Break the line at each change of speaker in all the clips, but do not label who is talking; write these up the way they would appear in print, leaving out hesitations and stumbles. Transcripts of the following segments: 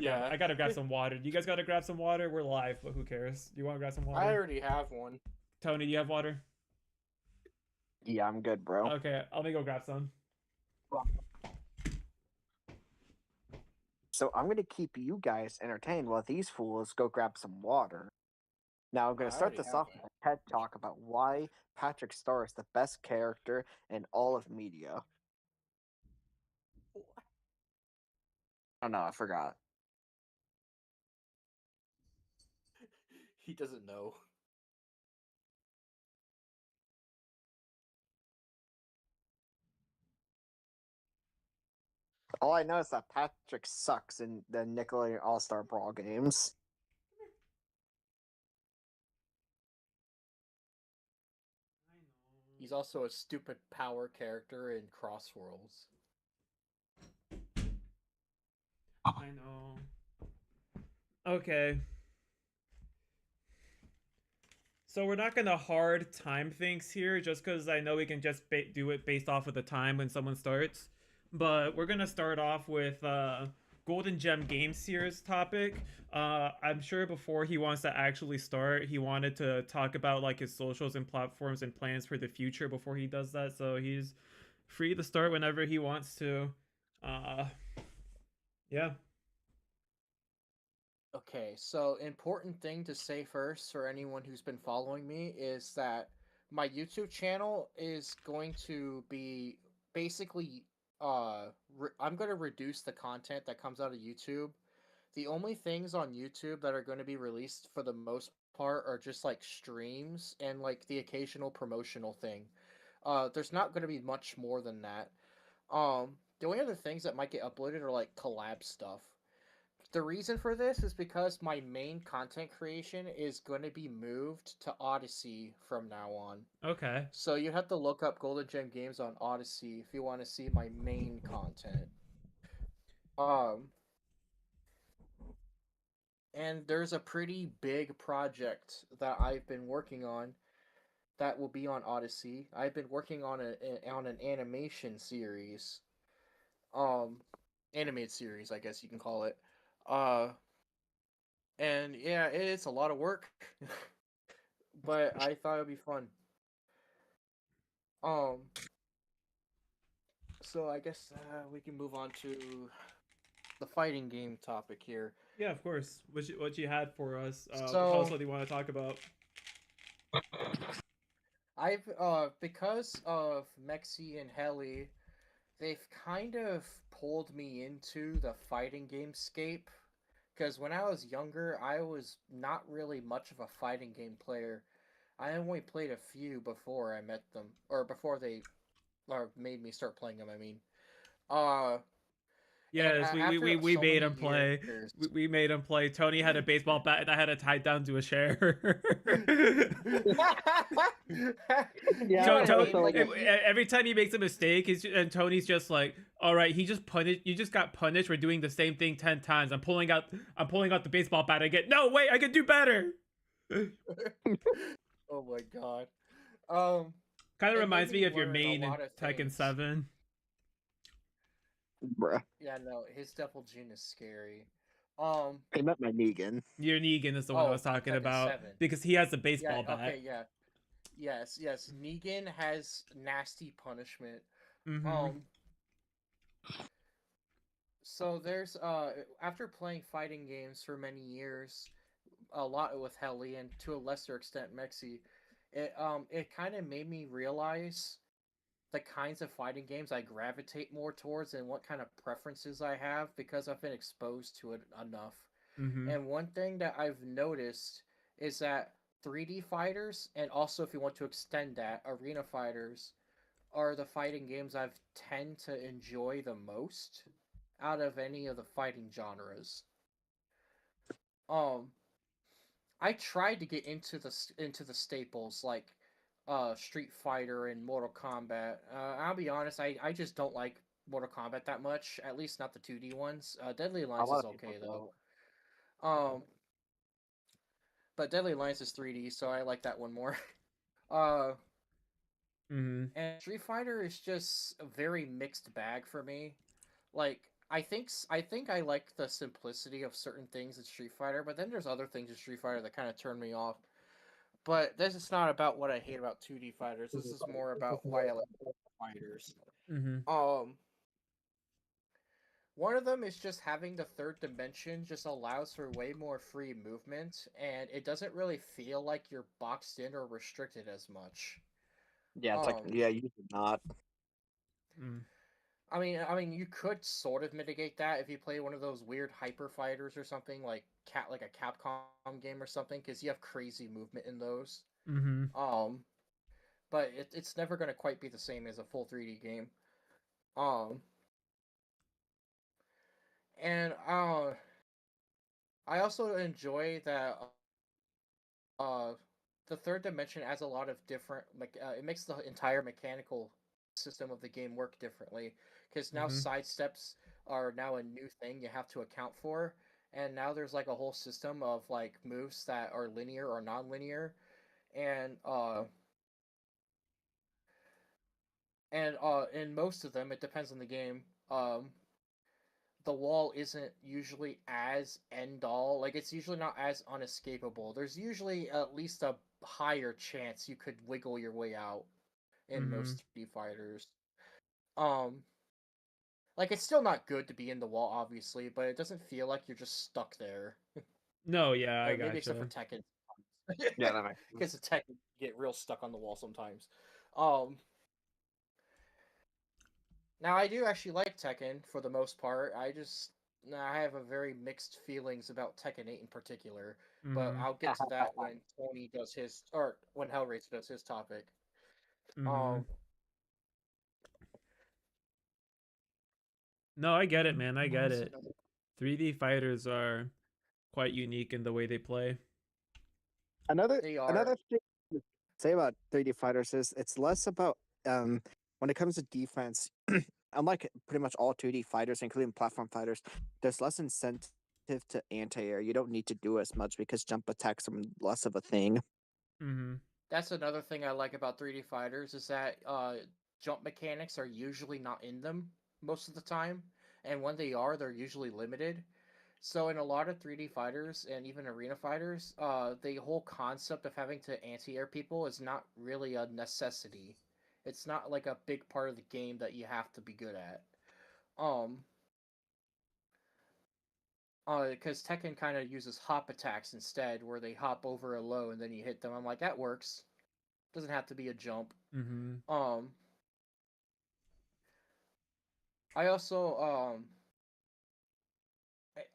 Yeah.
I gotta grab some water. You guys gotta grab some water. We're live, but who cares? You want to grab some
I
water?
already have one.
Tony, do you have water?
Yeah, I'm good, bro.
Okay, let me go grab some.
So I'm gonna keep you guys entertained while these fools go grab some water. Now I'm gonna
I
start
already
this
have
off with a TED talk about why Patrick Star is the best character in all of media. Oh no, I forgot.
He doesn't know.
All I know is that Patrick sucks in the Nickelodeon All Star Brawl games.
He's also a stupid power character in Crossworlds.
I know. Okay. So we're not gonna hard time things here, just because I know we can just do it based off of the time when someone starts. But we're gonna start off with Golden Gem Game Series topic. I'm sure before he wants to actually start, he wanted to talk about like his socials and platforms and plans for the future before he does that. So he's free to start whenever he wants to. Uh, yeah.
Okay, so important thing to say first for anyone who's been following me is that my YouTube channel is going to be basically I'm going to reduce the content that comes out of YouTube. The only things on YouTube that are going to be released for the most part are just like streams and like the occasional promotional thing. There's not going to be much more than that. The only other things that might get uploaded are like collab stuff. The reason for this is because my main content creation is going to be moved to Odyssey from now on.
Okay.
So you have to look up Golden Gem Games on Odyssey if you want to see my main content. Um, and there's a pretty big project that I've been working on that will be on Odyssey. I've been working on an animation series, um, animated series, I guess you can call it. Uh, and yeah, it's a lot of work, but I thought it'd be fun. Um, so I guess we can move on to the fighting game topic here.
Yeah, of course. What you had for us? Tell us
So
what you want to talk about.
I've because of Mexi and Heli, they've kind of pulled me into the fighting game scape. Because when I was younger, I was not really much of a fighting game player. I only played a few before I met them, or before they or made me start playing them. I mean, uh, and
Yes,
after
we
so
made
many
him play.
years,
We made him play. Tony had a baseball bat and I had it tied down to a chair.
You know what I
also
mean?
like a
Every time he makes a mistake, and Tony's just like, "All right, he just punished. You just got punished for doing the same thing 10 times. I'm pulling out the baseball bat again. No, wait, I can do better."
Oh my god. Um,
Kind of
it made
reminds
me
me of your
learn a
main in
lot of
Tekken
things.
7.
bruh.
Yeah, no, his Devil Jin is scary. Um,
I met my Negan.
Your Negan is the one I was
oh,
talking
Tekken
about
7.
because he has a
Yeah,
baseball bat.
okay, yeah. Yes. Negan has nasty punishment.
Mm-hmm.
Um, so there's after playing fighting games for many years, a lot with Helly and to a lesser extent Mexi, it kind of made me realize the kinds of fighting games I gravitate more towards and what kind of preferences I have because I've been exposed to it enough.
Mm-hmm.
And one thing that I've noticed is that 3D fighters, and also if you want to extend that, arena fighters, are the fighting games I've tend to enjoy the most out of any of the fighting genres. Um, I tried to get into the staples like Street Fighter and Mortal Kombat. I'll be honest, I just don't like Mortal Kombat that much. At least not the 2D ones. Deadly
A
Alliance
lot
is
of people
okay though.
don't.
But Deadly Alliance is 3D, so I like that one more. uh,
Mm-hmm.
and Street Fighter is just a very mixed bag for me. Like I think I like the simplicity of certain things in Street Fighter, but then there's other things in Street Fighter that kind of turn me off. But this is not about what I hate about 2D fighters. This is more about why I like fighters.
Mm-hmm.
Um, One of them is just having the third dimension just allows for way more free movement, and it doesn't really feel like you're boxed in or restricted as much.
Yeah, it's like
Um,
yeah, you did not.
Mm.
I mean, you could sort of mitigate that if you play one of those weird hyper fighters or something like a Capcom game or something, because you have crazy movement in those.
Mm-hmm.
Um, but it's never gonna quite be the same as a full 3D game. Um, and I also enjoy that uh, the third dimension adds a lot of different it makes the entire mechanical system of the game work differently because now
Mm-hmm.
side steps are now a new thing you have to account for, and now there's like a whole system of like moves that are linear or non-linear, and in most of them it depends on the game. The wall isn't usually as end all. Like it's usually not as unescapable. There's usually at least a higher chance you could wiggle your way out in
Mm-hmm.
most 3D fighters. Um like it's still not good to be in the wall obviously, but it doesn't feel like you're just stuck there.
No, yeah, I
Maybe except for
gotcha.
Tekken.
Yeah, that makes
Because
sense.
the Tekken get real stuck on the wall sometimes. Um Now I do actually like Tekken for the most part. I have a very mixed feelings about Tekken 8 in particular, but
Mm-hmm.
I'll get to that when Tony does his or when Hellraiser does his topic.
Mm-hmm.
Um
No, I get it, man. I get
what's
it.
another
3D fighters are quite unique in the way they play.
Another
they are
another thing to say about 3D fighters is it's less about um when it comes to defense, unlike pretty much all 2D fighters, including platform fighters, there's less incentive to anti-air. You don't need to do as much because jump attacks are less of a thing.
Mm-hmm.
that's another thing I like about 3D fighters is that jump mechanics are usually not in them most of the time, and when they are, they're usually limited. So in a lot of 3D fighters and even arena fighters, the whole concept of having to anti-air people is not really a necessity. It's not like a big part of the game that you have to be good at. Um, because Tekken kind of uses hop attacks instead, where they hop over a low and then you hit them. I'm like, that works. Doesn't have to be a jump.
Mm-hmm.
Um, I also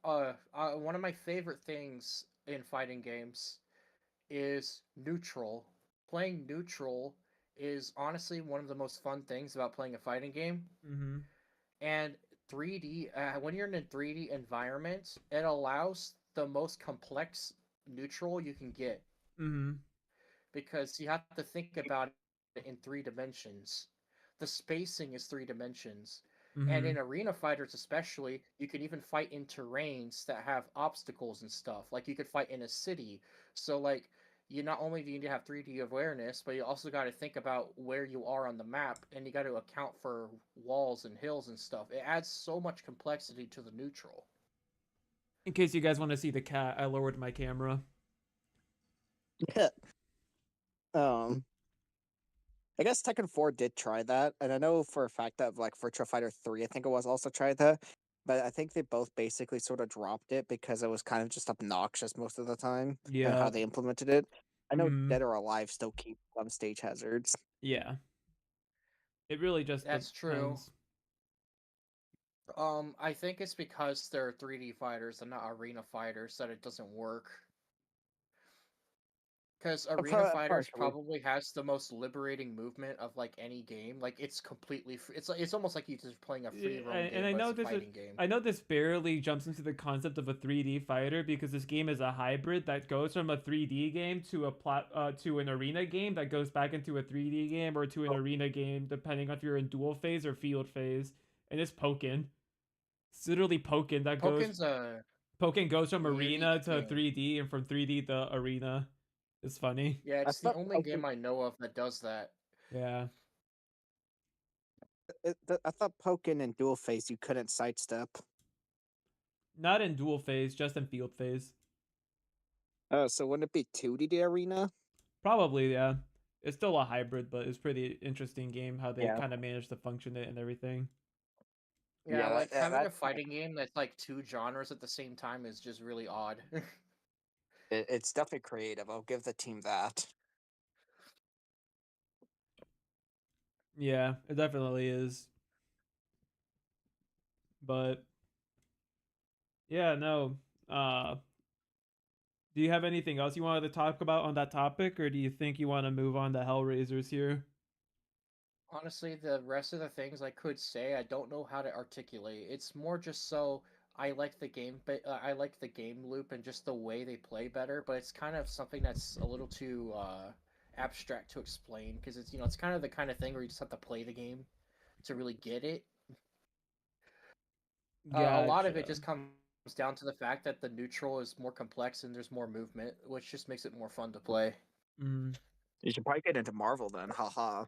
one of my favorite things in fighting games is neutral. Playing neutral is honestly one of the most fun things about playing a fighting game.
Mm-hmm.
And 3D, when you're in a 3D environment, it allows the most complex neutral you can get
Mm-hmm.
because you have to think about it in 3 dimensions. The spacing is 3 dimensions. And in
Mm-hmm.
arena fighters, especially, you can even fight in terrains that have obstacles and stuff. Like you could fight in a city. So, like, you not only do you need to have 3D awareness, but you also got to think about where you are on the map and you got to account for walls and hills and stuff. It adds so much complexity to the neutral.
In case you guys want to see the cat, I lowered my camera.
um, I guess Tekken 4 did try that, and I know for a fact that like Virtua Fighter 3, I think it was also tried that, but I think they both basically sort of dropped it because it was kind of just obnoxious most of the time and how
Yeah.
they implemented it. I know
Mm-hmm.
Dead or Alive still keep some stage hazards.
Yeah. It really just
That's true.
depends.
I think it's because they're 3D fighters and not arena fighters that it doesn't work. Because Arena Fighters
Partially.
probably has the most liberating movement of like any game. Like it's completely free. It's almost like you're just playing a free roam
And
game,
I
but it's
know
a
this is
fighting game.
I know this barely jumps into the concept of a 3D fighter because this game is a hybrid that goes from a 3D game to to an arena game that goes back into a 3D game or to an arena game depending on if you're in dual phase or field phase. And it's Pokken. It's literally
Pokken's a
Pokken goes from
unique
arena to
game.
3D and from 3D to arena. It's funny.
Yeah,
I
it's the
thought
only
Pokemon
game I know of that does that.
Yeah.
I thought Pokken and Dual Phase you couldn't sidestep.
Not in dual phase, just in field phase.
Oh, so wouldn't it be 2D arena?
Probably, yeah. It's still a hybrid, but it's pretty interesting game how they
Yeah.
kind of managed to function it and everything.
Yeah, like having a
That
fighting game that's like two genres at the same time is just really odd.
it's definitely creative. I'll give the team that.
Yeah, it definitely is. But yeah, no. Uh do you have anything else you wanted to talk about on that topic, or do you think you want to move on to Hellraisers here?
Honestly, the rest of the things I could say, I don't know how to articulate. It's more just so I like the game, but I like the game loop and just the way they play better. But it's kind of something that's a little too abstract to explain because it's kind of the kind of thing where you just have to play the game to really get it. A lot of it
Gotcha.
just comes down to the fact that the neutral is more complex and there's more movement, which just makes it more fun to play.
Mm.
You should probably get into Marvel then. Haha.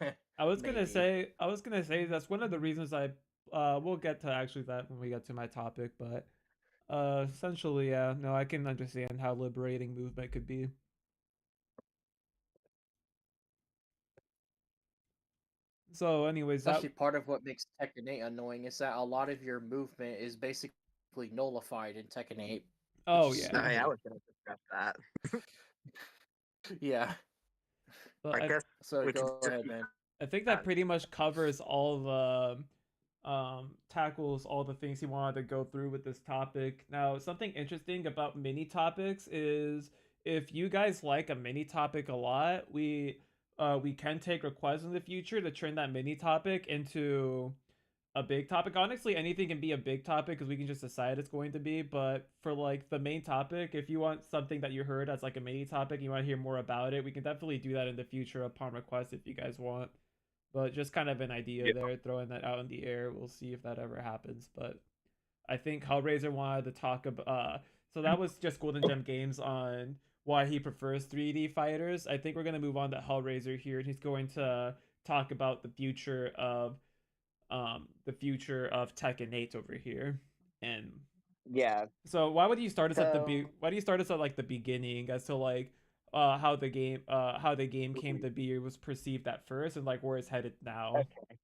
Maybe.
I was gonna say that's one of the reasons I we'll get to actually that when we get to my topic, but essentially, yeah, no, I can understand how liberating movement could be. So, anyways,
It's
that
actually part of what makes Tekken 8 annoying is that a lot of your movement is basically nullified in Tekken 8, which
oh
is
yeah,
I
stupid.
was gonna discuss that.
Yeah.
but
I guess
So
we can
go
just
ahead,
keep
man.
I think that
that.
pretty much covers all the tackles all the things he wanted to go through with this topic. Now, something interesting about mini topics is if you guys like a mini topic a lot, we can take requests in the future to turn that mini topic into a big topic. Honestly, anything can be a big topic because we can just decide it's going to be. But for like the main topic, if you want something that you heard as like a mini topic, you want to hear more about it, we can definitely do that in the future upon request if you guys want. But just kind of an idea
Yeah.
there, throwing that out in the air. We'll see if that ever happens. But I think Hellraiser wanted to talk about. So that was just Golden Gem Games on why he prefers 3D fighters. I think we're gonna move on to Hellraiser here, and he's going to talk about the future of Tekken 8 over here. And
Yeah.
so why would you start us at
So
why do you start us at like the beginning as to like how the game came to be or was perceived at first and like where it's headed now?
okay.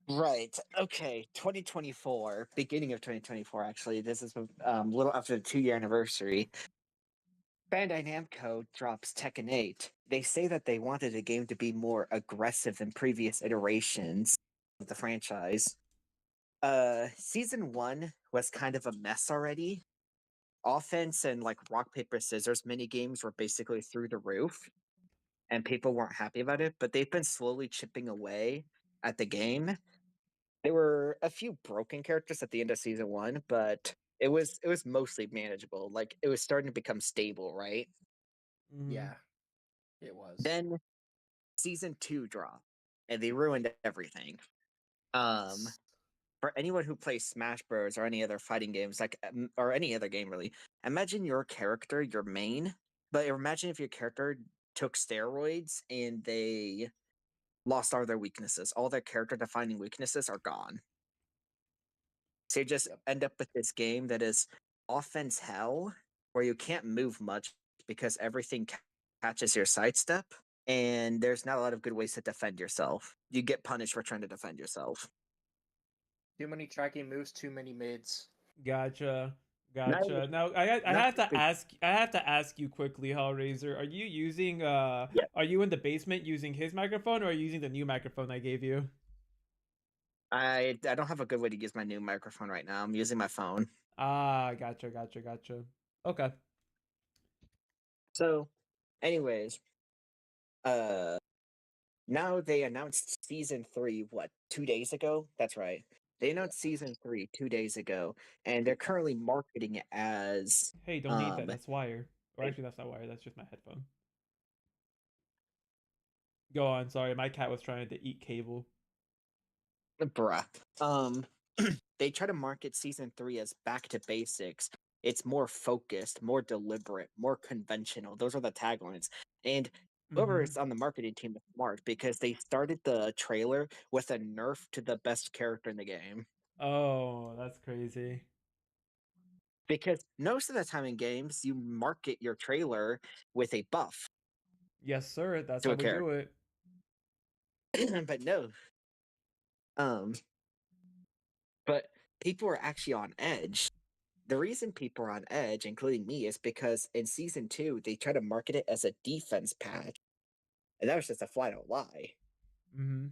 Right. Okay. 2024, beginning of 2024. Actually, this is a little after the 2 year anniversary. Bandai Namco drops Tekken 8. They say that they wanted the game to be more aggressive than previous iterations of the franchise. Season 1 was kind of a mess already. Offense and like rock paper scissors mini games were basically through the roof, and people weren't happy about it. But they've been slowly chipping away at the game. There were a few broken characters at the end of season 1, but it was mostly manageable. Like it was starting to become stable, right?
Mm-hmm.
Yeah, it was.
Then season 2 dropped, and they ruined everything. Um, for anyone who plays Smash Bros or any other fighting games, like or any other game really, imagine your character, your main, but imagine if your character took steroids and they lost all their weaknesses. All their character defining weaknesses are gone. So you just
Yep.
end up with this game that is offense hell, where you can't move much because everything catches your sidestep, and there's not a lot of good ways to defend yourself. You get punished for trying to defend yourself.
Too many tracking moves, too many mids.
Gotcha.
Not,
Gotcha. Now
not
I have to ask you quickly, Hellraiser. Are you using
yeah.
are you in the basement using his microphone or are you using the new microphone I gave you?
I don't have a good way to use my new microphone right now. I'm using my phone.
Ah, gotcha, gotcha, gotcha. Okay.
So, anyways, uh now they announced season 3 what, 2 days ago? That's right. They
Yeah.
announced season 3 2 days ago, and they're currently marketing it as
Hey, don't eat that.
um
That's wire. Or
a
actually that's not wire, that's just my headphone. Go on, sorry. My cat was trying to eat cable.
bruh. Um they try to market season 3 as back to basics. It's more focused, more deliberate, more conventional. Those are the taglines. And
Mm-hmm.
whoever's on the marketing team is smart because they started the trailer with a nerf to the best character in the game.
Oh, that's crazy.
Because most of the time in games, you market your trailer with a buff
Yes, sir. That's
to
how
a
we do it.
character. But no, um, but people are actually on edge. The reason people are on edge, including me, is because in season 2 they try to market it as a defense patch, and that was just a flat out lie.
Mm-hmm.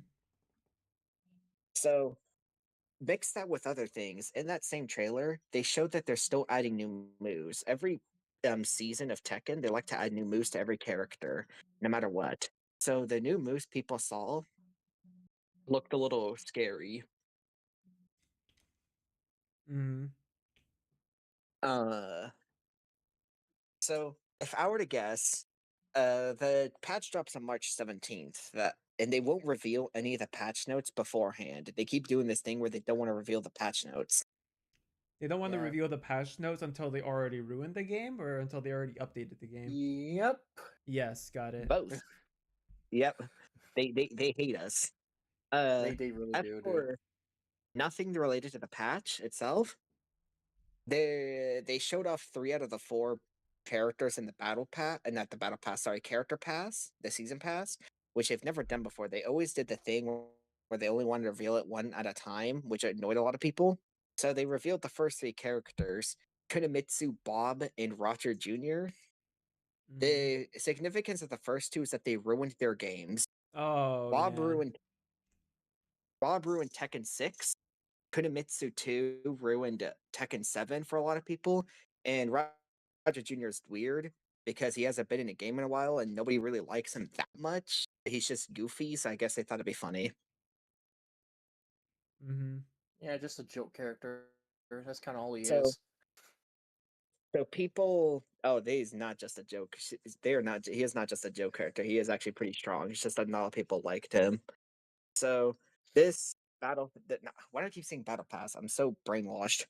So mix that with other things. In that same trailer, they showed that they're still adding new moves. Every season of Tekken, they like to add new moves to every character, no matter what. So the new moves people saw looked a little scary.
Mm-hmm.
Uh, so if I were to guess, the patch drops on March 17th. That and they won't reveal any of the patch notes beforehand. They keep doing this thing where they don't want to reveal the patch notes.
They don't want to
Yeah.
reveal the patch notes until they already ruined the game or until they already updated the game.
Yep.
Yes, got it.
Both. Yep. They hate us. Uh,
They really
as
do, dude.
for nothing related to the patch itself, they showed off 3 out of the 4 characters in the battle pass, and not the battle pass, sorry, character pass, the season pass, which they've never done before. They always did the thing where they only wanted to reveal it one at a time, which annoyed a lot of people. So they revealed the first 3 characters, Kunimitsu, Bob, and Roger Jr.
Mm-hmm.
The significance of the first 2 is that they ruined their games.
Oh
Bob
man.
ruined Bob ruined Tekken 6. Kunimitsu 2 ruined Tekken 7 for a lot of people. And Roger Jr. is weird because he hasn't been in a game in a while and nobody really likes him that much. He's just goofy, so I guess they thought it'd be funny.
Mm-hmm.
Yeah, just a joke character. That's kind of all he
So
is.
so people he's not just a joke. They are not he is not just a joke character. He is actually pretty strong. It's just that not a lot of people liked him. So this why do I keep saying battle pass? I'm so brainwashed.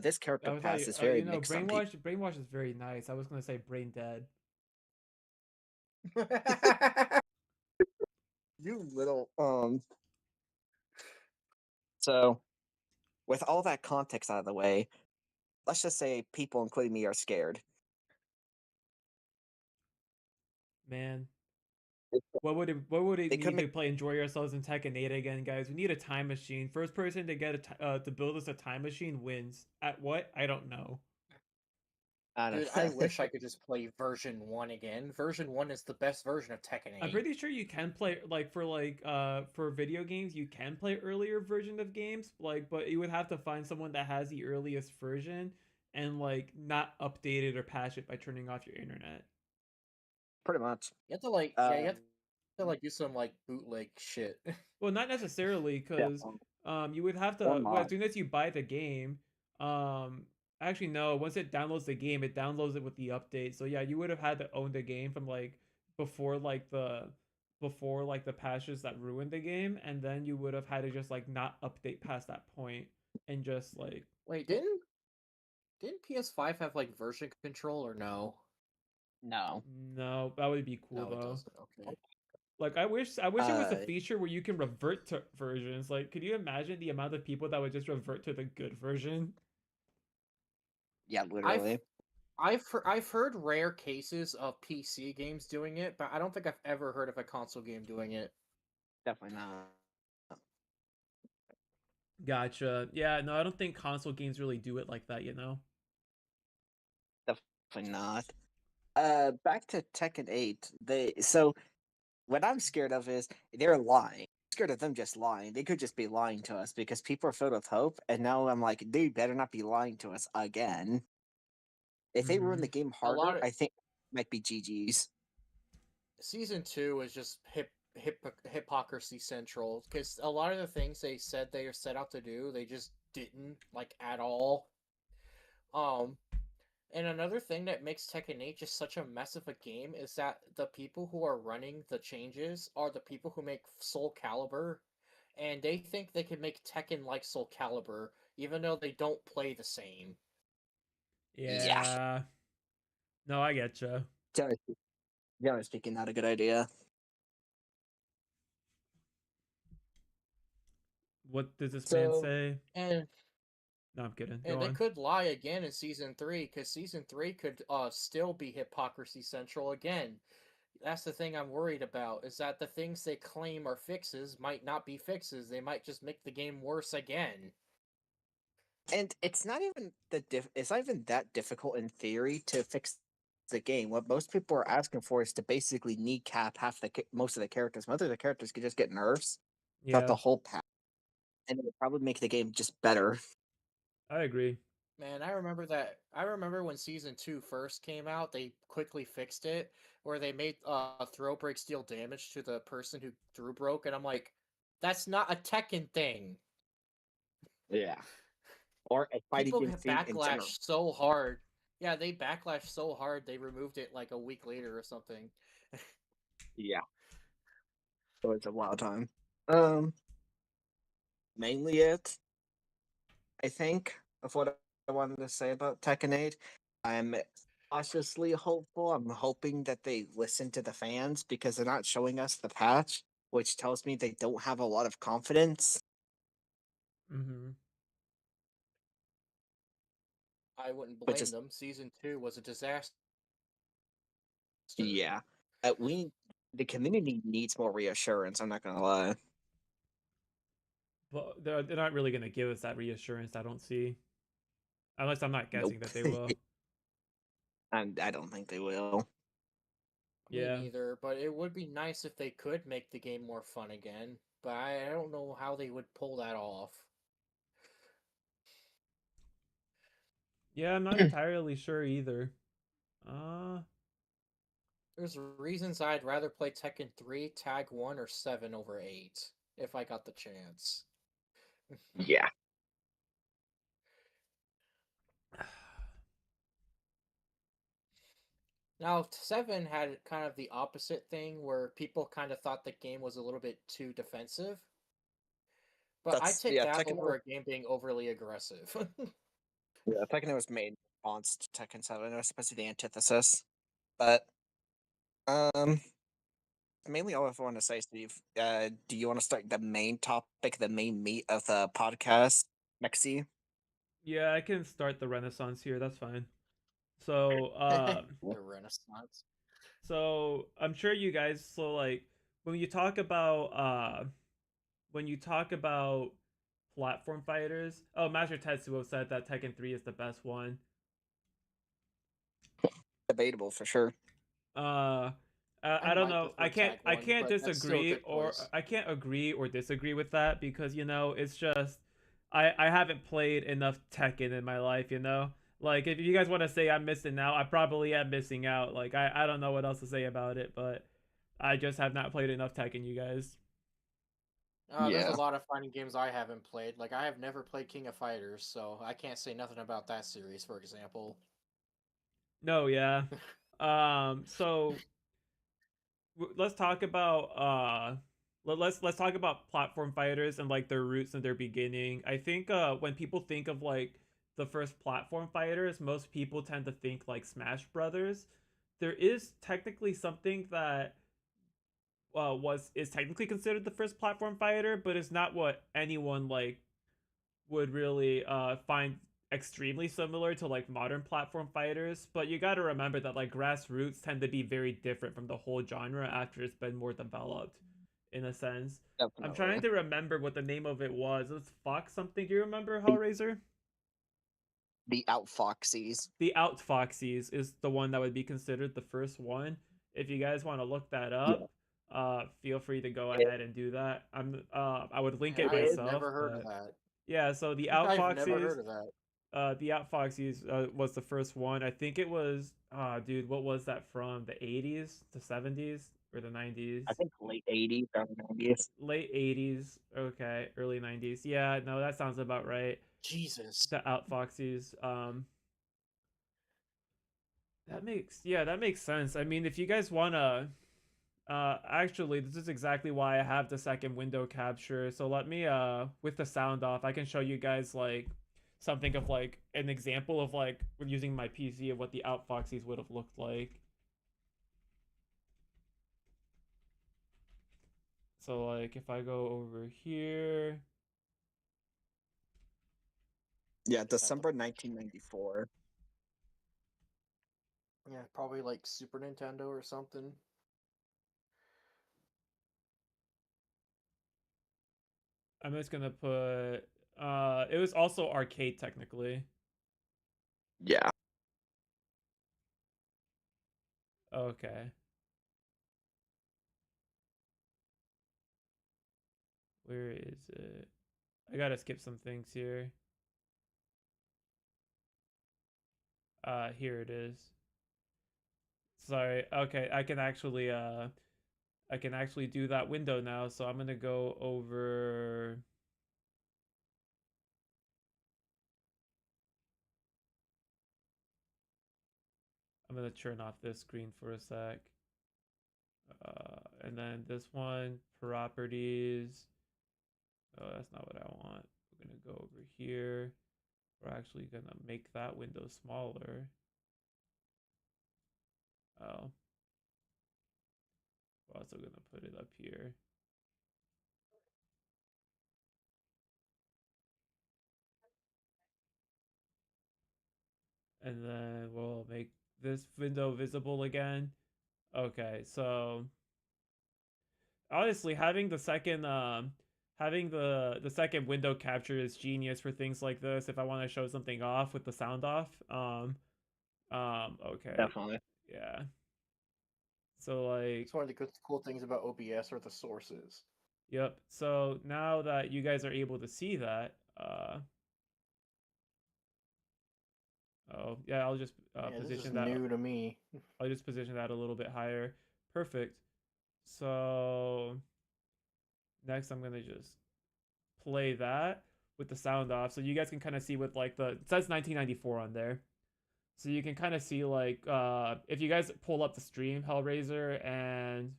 This
I
character
was like,
pass is very
you know,
mixed on people.
brainwash is very nice. I was gonna say brain dead.
You little so with all that context out of the way, let's just say people, including me, are scared.
Man,
They
what would it
they could
need
make
to play Enjoy Yourselves in Tekken 8 again, guys? We need a time machine. First person to get to build us a time machine wins. At what? I don't know.
I don't
Dude, I wish I could just play version 1 again. Version 1 is the best version of Tekken
I'm
8.
pretty sure you can play for video games you can play earlier version of games but you would have to find someone that has the earliest version and like not update it or patch it by turning off your internet.
pretty much.
You have to like, yeah, you
Uh,
have to like do some like bootleg shit.
Well, not necessarily,
yeah,
because you would have
or
to well, as
not.
soon as you buy the game, um, actually no, once it downloads the game, it downloads it with the update. So yeah, you would have had to own the game from like before like the before like the patches that ruined the game, and then you would have had to just like not update past that point and just like
Wait, didn't PS5 have like version control or no?
No.
no, that would be cool
No, it
though.
doesn't. Okay.
Like I wish it was a
Uh,
feature where you can revert to versions. Like, could you imagine the amount of people that would just revert to the good version?
yeah,
I've
literally,
I've heard rare cases of PC games doing it, but I don't think I've ever heard of a console game doing it.
definitely not.
Gotcha. Yeah, no, I don't think console games really do it like that, you know?
Definitely not. Back to Tekken 8. What I'm scared of is they're lying. I'm scared of them just lying. They could just be lying to us because people are filled with hope, and now I'm like, they better not be lying to us again. If they ruin
Mm-hmm.
the game
A lot
harder,
of
I think it might be GG's.
season 2 is just hypocrisy central because a lot of the things they said they set out to do, they just didn't like at all. Um, And another thing that makes Tekken 8 just such a mess of a game is that the people who are running the changes are the people who make Soul Calibur, and they think they can make Tekken like Soul Calibur, even though they don't play the same.
Yeah.
Yeah. No, I getcha.
So Generally speaking, not a good idea.
What does this man
So
say?
And
No, I'm kidding. Go
and they
on.
could lie again in season 3, because season 3 could still be hypocrisy central again. That's the thing I'm worried about, is that the things they claim are fixes might not be fixes. They might just make the game worse again.
and it's not even it's not even that difficult in theory to fix the game. What most people are asking for is to basically kneecap most of the characters. Most of the characters could just get nerfs throughout
Yeah,
the whole path, and it would probably make the game just better.
I agree.
Man, I remember that. I remember when season 2 first came out, they quickly fixed it where they made throw breaks deal damage to the person who threw broke, and I'm like, that's not a Tekken thing.
Yeah, or a fighting
People
game scene in general.
backlash so hard. Yeah, they backlash so hard they removed it like a week later or something.
Yeah, so it's a wild time. Um, Mainly it. I think of what I wanted to say about Tekken 8. I'm cautiously hopeful. I'm hoping that they listen to the fans because they're not showing us the patch, which tells me they don't have a lot of confidence.
Mm-hmm.
I wouldn't
Which
blame
is
them. Season 2 was a disaster.
yeah. We the community needs more reassurance. I'm not gonna lie,
But they're not really gonna give us that reassurance. I don't see, unless I'm not
nope,
guessing that they will.
and I don't think they will.
Me
Yeah,
neither, but it would be nice if they could make the game more fun again. But I don't know how they would pull that off.
yeah. I'm not entirely sure either. Uh,
There's reasons I'd rather play Tekken 3, Tag 1, or 7 over 8 if I got the chance.
Yeah,
Now, 7 had kind of the opposite thing where people kind of thought the game was a little bit too defensive. But I
that's
take
yeah.
that over a game being overly aggressive.
Tekken was made in response to Tekken 7. It was supposed to be the antithesis, but um. Mainly all I want to say, Steve. Do you want to start the main topic, the main meat of the podcast, Mexi?
yeah. I can start the Renaissance here. That's fine. So,
The Renaissance.
so I'm sure you guys. So, like, when you talk about, when you talk about platform fighters. Oh, Master Tetsuo said that Tekken 3 is the best one.
Debatable for sure.
Uh,
I
I don't
might
know.
prefer Tag
I
1,
can't
but that's still a
disagree
good choice.
or disagree with that because it's just I haven't played enough Tekken in my life. Like if you guys want to say I'm missing out, I probably am missing out. Like I don't know what else to say about it, but I just have not played enough Tekken. You guys.
There's a
Yeah.
lot of fighting games I haven't played. Like, I have never played King of Fighters, so I can't say nothing about that series, for example.
No, yeah. So let's talk about let's talk about platform fighters and like their roots and their beginning. I think when people think of like the first platform fighters, most people tend to think like Smash Brothers. There is technically something that was is technically considered the first platform fighter, but it's not what anyone like would really find extremely similar to like modern platform fighters. But you got to remember that like grassroots tend to be very different from the whole genre after it's been more developed in a sense. I'm trying
Definitely.
to remember what the name of it was. It's Fox something. Do you remember Hellraiser?
The Outfoxies.
The Outfoxies is the one that would be considered the first one. If you guys want to look that
Yeah.
up, feel free to go
It,
ahead and do that. I would link
Man,
it
it
I've
is.
myself,
never heard of
but
that.
yeah. So the
I've never
Outfoxies,
heard of that.
the Outfoxies was the first one. I think it was. Dude, what was that from? The 80s, the 70s, or the 90s?
I think late 80s, early 90s.
Late 80s. Okay, early 90s. Yeah, no, that sounds about right.
Jesus.
The Outfoxies. That makes sense. I mean, if you guys wanna, actually, this is exactly why I have the second window capture. So let me, with the sound off, I can show you guys like something of like an example of like using my PC of what the Outfoxies would have looked like. So like if I go over here,
Yeah,
Just have to-
December 1994.
Yeah, probably like Super Nintendo or something.
I'm just gonna put it was also arcade technically.
Yeah.
Okay. Where is it? I gotta skip some things here. Here it is. Sorry. Okay, I can actually do that window now. So I'm gonna go over. I'm gonna turn off this screen for a sec. And then this one, properties. Oh, that's not what I want. We're gonna go over here. We're actually gonna make that window smaller. Oh, we're also gonna put it up here. And then we'll make this window visible again. Okay, so honestly, having the second window capture is genius for things like this. If I want to show something off with the sound off, okay,
Definitely.
yeah. So like,
It's one of the good, cool things about OBS are the sources.
yep. So now that you guys are able to see that, oh yeah, I'll just
Yeah, this is
position that.
new to me.
I'll just position that a little bit higher. Perfect. So next, I'm gonna just play that with the sound off, so you guys can kind of see with like the it says 1994 on there, so you can kind of see like if you guys pull up the stream Hellraiser and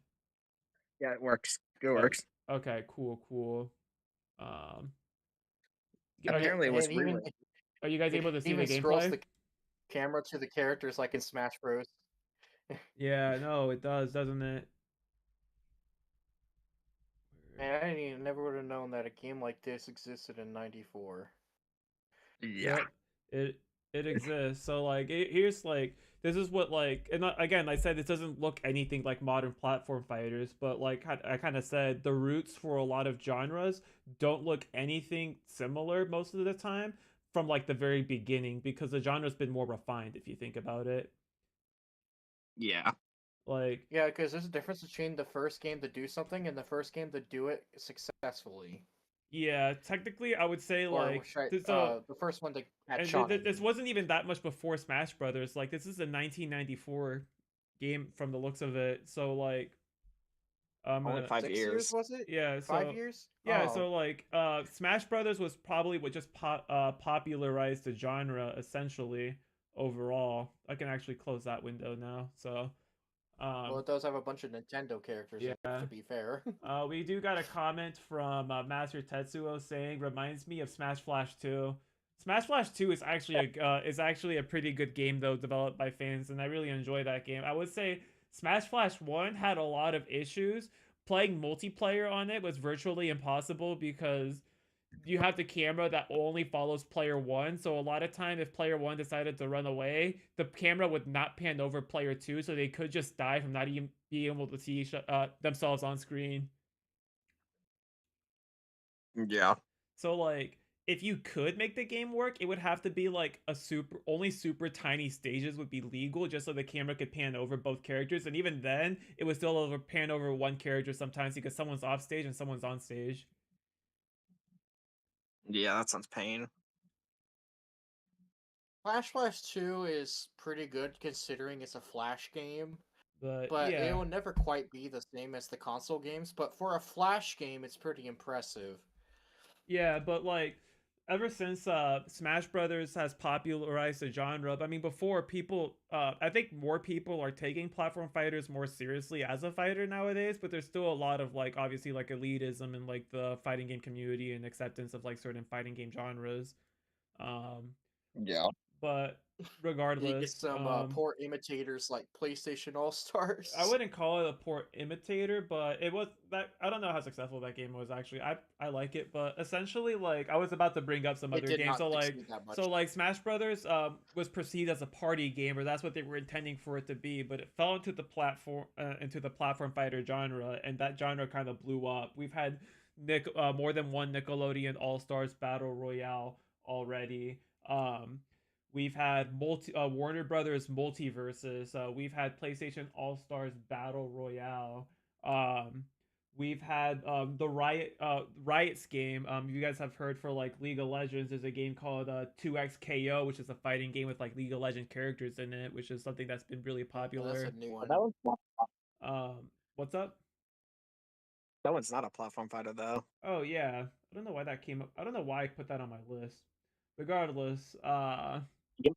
Yeah, it works. It
yeah,
works.
okay, cool. Um,
Apparently, it was re-released.
are you guys
It
able to see the
even scrolls
gameplay?
the camera to the characters like in Smash Bros.
Yeah, no, it does, doesn't it?
Man, never would have known that a game like this existed in '94.
Yeah.
Yep, it it exists. So like, here's like this is what like, and again, I said it doesn't look anything like modern platform fighters, but like I kind of said, the roots for a lot of genres don't look anything similar most of the time from like the very beginning because the genre's been more refined if you think about it.
Yeah.
Like,
Yeah, because there's a difference between the first game to do something and the first game to do it successfully.
yeah, technically, I would say
Or
like
should
so.
the first one to catch
And
on, I
this
mean.
wasn't even that much before Smash Brothers. Like, this is a 1994 game from the looks of it. So like,
Only 5 years.
6 years was it?
yeah,
5 years?
yeah,
Oh,
so like Smash Brothers was probably what just popularized the genre essentially overall. I can actually close that window now. So
well,
um
it does have a bunch of Nintendo characters,
yeah.
to be fair.
We do got a comment from Master Tetsuo saying reminds me of Smash Flash 2. Smash Flash 2 is actually a pretty good game though, developed by fans, and I really enjoy that game. I would say Smash Flash 1 had a lot of issues. Playing multiplayer on it was virtually impossible because you have the camera that only follows player 1. So a lot of time if player 1 decided to run away, the camera would not pan over player 2, so they could just die from not even being able to see themselves on screen.
Yeah.
So like if you could make the game work, it would have to be like a super tiny stages would be legal just so the camera could pan over both characters, and even then it would still pan over one character sometimes because someone's off stage and someone's on stage.
Yeah, that sounds pain.
Flash 2 is pretty good considering it's a Flash game,
But
but it
yeah,
will never quite be the same as the console games. But for a Flash game, it's pretty impressive.
yeah, but like ever since Smash Brothers has popularized the genre, I mean before people I think more people are taking platform fighters more seriously as a fighter nowadays, but there's still a lot of like obviously like elitism in like the fighting game community and acceptance of like certain fighting game genres. Um
Yeah.
but
You get
regardless,
some poor imitators like PlayStation All
I
Stars.
wouldn't call it a poor imitator, but it was that I don't know how successful that game was actually. I like it, but essentially like I was about to bring up some
It
other
did
games.
not
So like
succeed that
so
much.
like Smash Brothers was perceived as a party game, or that's what they were intending for it to be, but it fell into the platform fighter genre, and that genre kind of blew up. We've had more than one Nickelodeon All Stars Battle Royale already. We've had Warner Brothers multiverses. We've had PlayStation All Stars Battle Royale. Um, we've had the Riot's game. You guys have heard for like League of Legends. There's a game called 2XKO, which is a fighting game with like League of Legends characters in it, which is something that's been really
Oh, that's a
popular.
new
But
one.
What's up?
that one's not a platform fighter though.
Oh yeah, I don't know why that came up. I don't know why I put that on my list. Regardless,
Yep.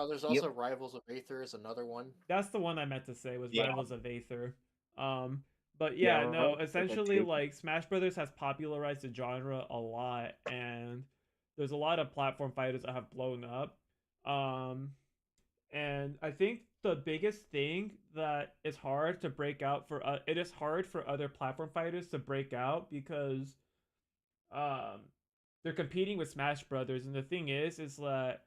There's
Yep.
also Rivals of Aether is another one.
that's the one I meant to say was
Yeah.
Rivals of Aether. Um, but
Yeah.
yeah, no,
That's
essentially
too.
like Smash Brothers has popularized the genre a lot, and there's a lot of platform fighters that have blown up. Um, and I think the biggest thing that is hard to break out for it is hard for other platform fighters to break out because um they're competing with Smash Brothers, and the thing is that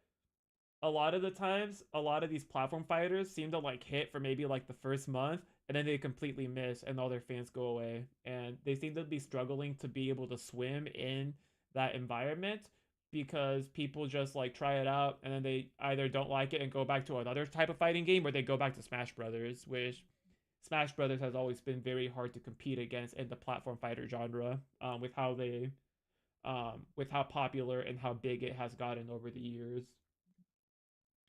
a lot of the times, a lot of these platform fighters seem to like hit for maybe like the first month, and then they completely miss, and all their fans go away, and they seem to be struggling to be able to swim in that environment because people just like try it out, and then they either don't like it and go back to another type of fighting game, or they go back to Smash Brothers, which Smash Brothers has always been very hard to compete against in the platform fighter genre, with how popular and how big it has gotten over the years.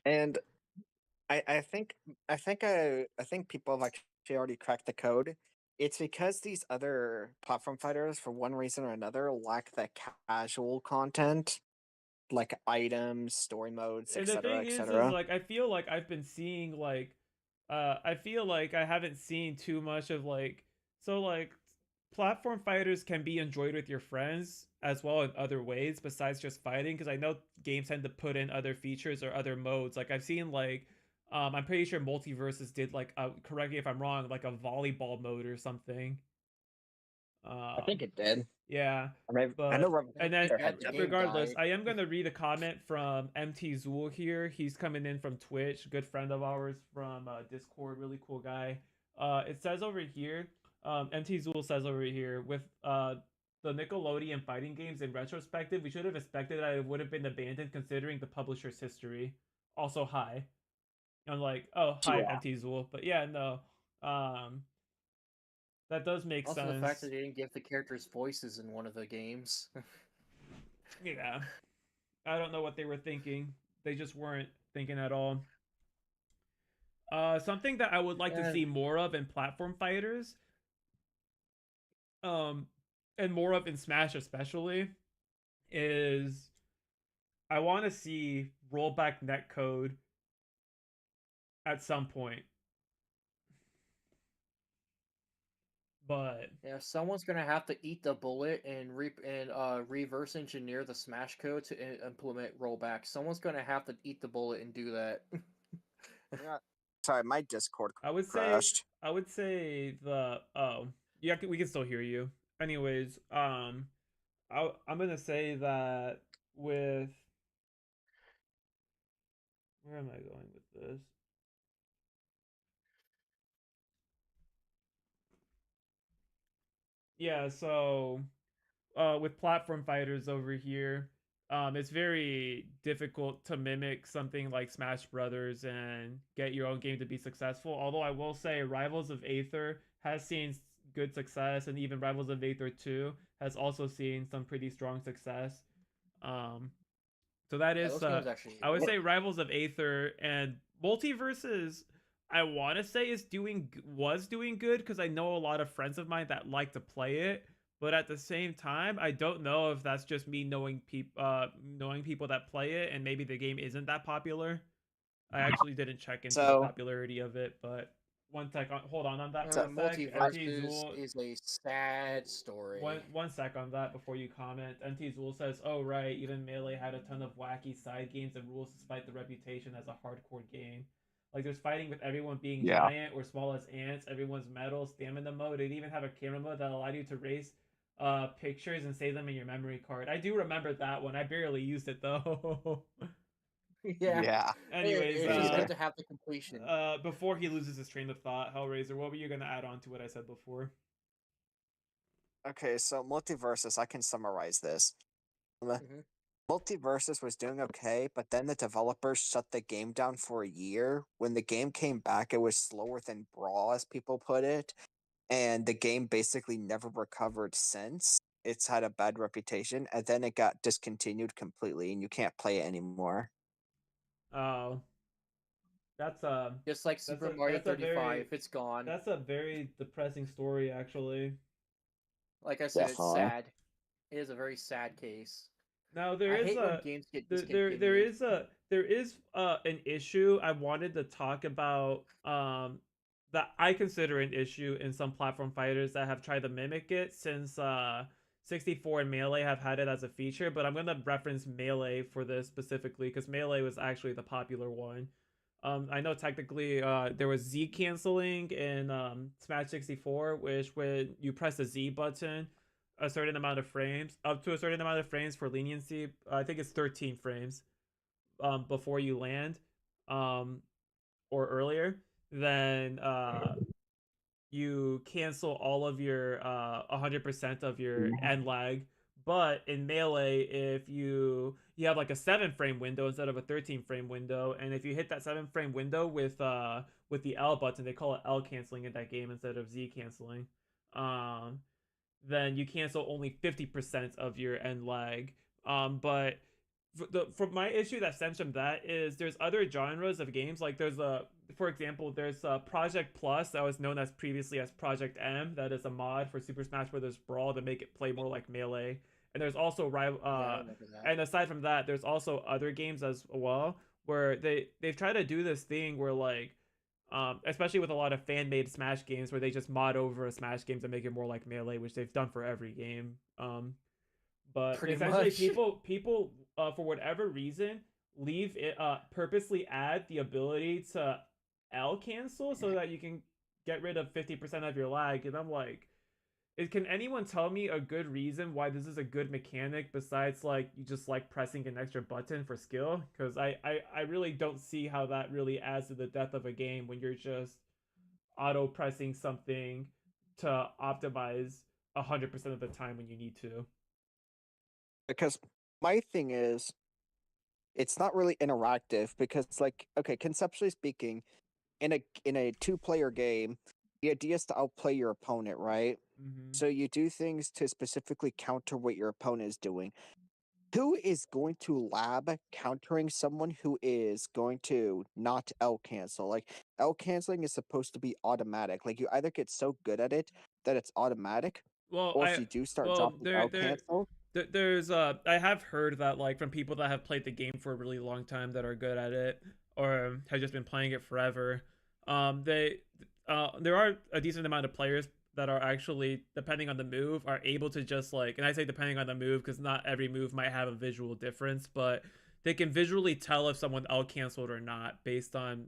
And I think people have actually already cracked the code. It's because these other platform fighters, for one reason or another, lack the casual content, like items, story modes,
And the
etc.,
thing is
etc.
like I feel like I've been seeing like I feel like I haven't seen too much of like so like platform fighters can be enjoyed with your friends as well in other ways besides just fighting, because I know games tend to put in other features or other modes. Like I've seen like I'm pretty sure Multiverses did like correct me if I'm wrong, like a volleyball mode or something.
I think
Um
it did.
yeah,
I know
but
Rev
and
I
then
think
had
the
done.
game
regardless,
died.
I am gonna read a comment from MT Zool here. He's coming in from Twitch, good friend of ours from Discord, really cool guy. It says over here, MT Zool says over here, with the Nickelodeon fighting games in retrospective, we should have expected that it would have been abandoned considering the publisher's history. Also, hi. I'm like, oh, hi,
Yeah.
MT Zool. But yeah, no, um, that does make
Also, the fact
sense.
that they didn't give the characters voices in one of the games.
Yeah. I don't know what they were thinking. They just weren't thinking at all. Something that I would like to
Yeah,
see more of in platform fighters, um, and more of in Smash especially, is I want to see rollback netcode at some point. But
yeah. Someone's gonna have to eat the bullet and reverse engineer the Smash code to implement rollback. Someone's gonna have to eat the bullet and do that.
Yeah. Sorry, my Discord
I would say
crashed.
I would say the oh yeah, we can still hear you. Anyways, I'm gonna say that with where am I going with this? Yeah, so with platform fighters over here, it's very difficult to mimic something like Smash Brothers and get your own game to be successful. Although I will say, Rivals of Aether has seen good success, and even Rivals of Aether 2 has also seen some pretty strong success. Um, so that
Yeah,
is,
those games actually
I would
work.
say, Rivals of Aether and Multiverses. I want to say was doing good because I know a lot of friends of mine that like to play it. But at the same time, I don't know if that's just me knowing people that play it, and maybe the game isn't that popular. I actually didn't check into the
So
popularity of it, but One sec. Hold on that for
So,
a sec. NT
Multiverses
Zool.
is a sad story.
One sec on that before you comment. NT Zool says, "Oh right, even Melee had a ton of wacky side games and rules despite the reputation as a hardcore game. Like there's fighting with everyone being
yeah.
giant or small as ants. Everyone's metal, stamina mode. It even have a camera mode that allowed you to raise pictures and save them in your memory card. I do remember that one. I barely used it though."
Yeah,
Yeah.
Anyways,
it's
Me
just
either.
good to have the completion.
before he loses his train of thought, Hellraiser, what were you gonna add on to what I said before?
Okay, so Multiversus, I can summarize this. Um,
Hmm.
Multiversus was doing okay, but then the developers shut the game down for a year. When the game came back, it was slower than Brawl, as people put it, and the game basically never recovered since. It's had a bad reputation, and then it got discontinued completely, and you can't play it anymore.
Oh, that's a
Just like
that's
Super
a
Mario
that's a
35,
very
it's gone.
that's a very depressing story actually.
Like I said, it's
Definitely.
sad. It is a very sad case.
Now
I hate when games get discontinued.
there is an issue I wanted to talk about that I consider an issue in some platform fighters that have tried to mimic it since 64 and Melee have had it as a feature, but I'm gonna reference Melee for this specifically because Melee was actually the popular one. I know technically there was Z canceling in Smash 64, which when you press the Z button, a certain amount of frames, up to a certain amount of frames for leniency. I think it's 13 frames before you land, um, or earlier. Then you cancel all of your 100% of your end lag. But in Melee, if you have like a 7 frame window instead of a 13 frame window, and if you hit that 7 frame window with the L button, they call it L canceling in that game instead of Z canceling. Um, then you cancel only 50% of your end lag. But for my issue that stems from that is there's other genres of games like there's for example there's Project Plus that was known as previously as Project M that is a mod for Super Smash Bros. Brawl to make it play more like Melee. And there's also
Yeah, I remember that.
and aside from that there's also other games as well where they've tried to do this thing where like especially with a lot of fan made Smash games where they just mod over a Smash game to make it more like Melee, which they've done for every game. But
Pretty
essentially,
much.
people for whatever reason leave it purposely add the ability to L cancel so that you can get rid of 50% of your lag, and I'm like, can anyone tell me a good reason why this is a good mechanic besides like you just like pressing an extra button for skill? Because I really don't see how that really adds to the depth of a game when you're just auto pressing something to optimize 100% of the time when you need to.
Because my thing is, it's not really interactive because, like, okay, conceptually speaking, in a two-player game, the idea is to outplay your opponent, right?
Mm-hmm.
So you do things to specifically counter what your opponent is doing. Who is going to lab countering someone who is going to not L cancel? Like L canceling is supposed to be automatic. Like you either get so good at it that it's automatic,
Well,
or if you do start dropping L cancel,
there's I have heard that like from people that have played the game for a really long time that are good at it or have just been playing it forever. They there are a decent amount of players that are actually depending on the move are able to just like, and I say depending on the move because not every move might have a visual difference, but they can visually tell if someone L canceled or not based on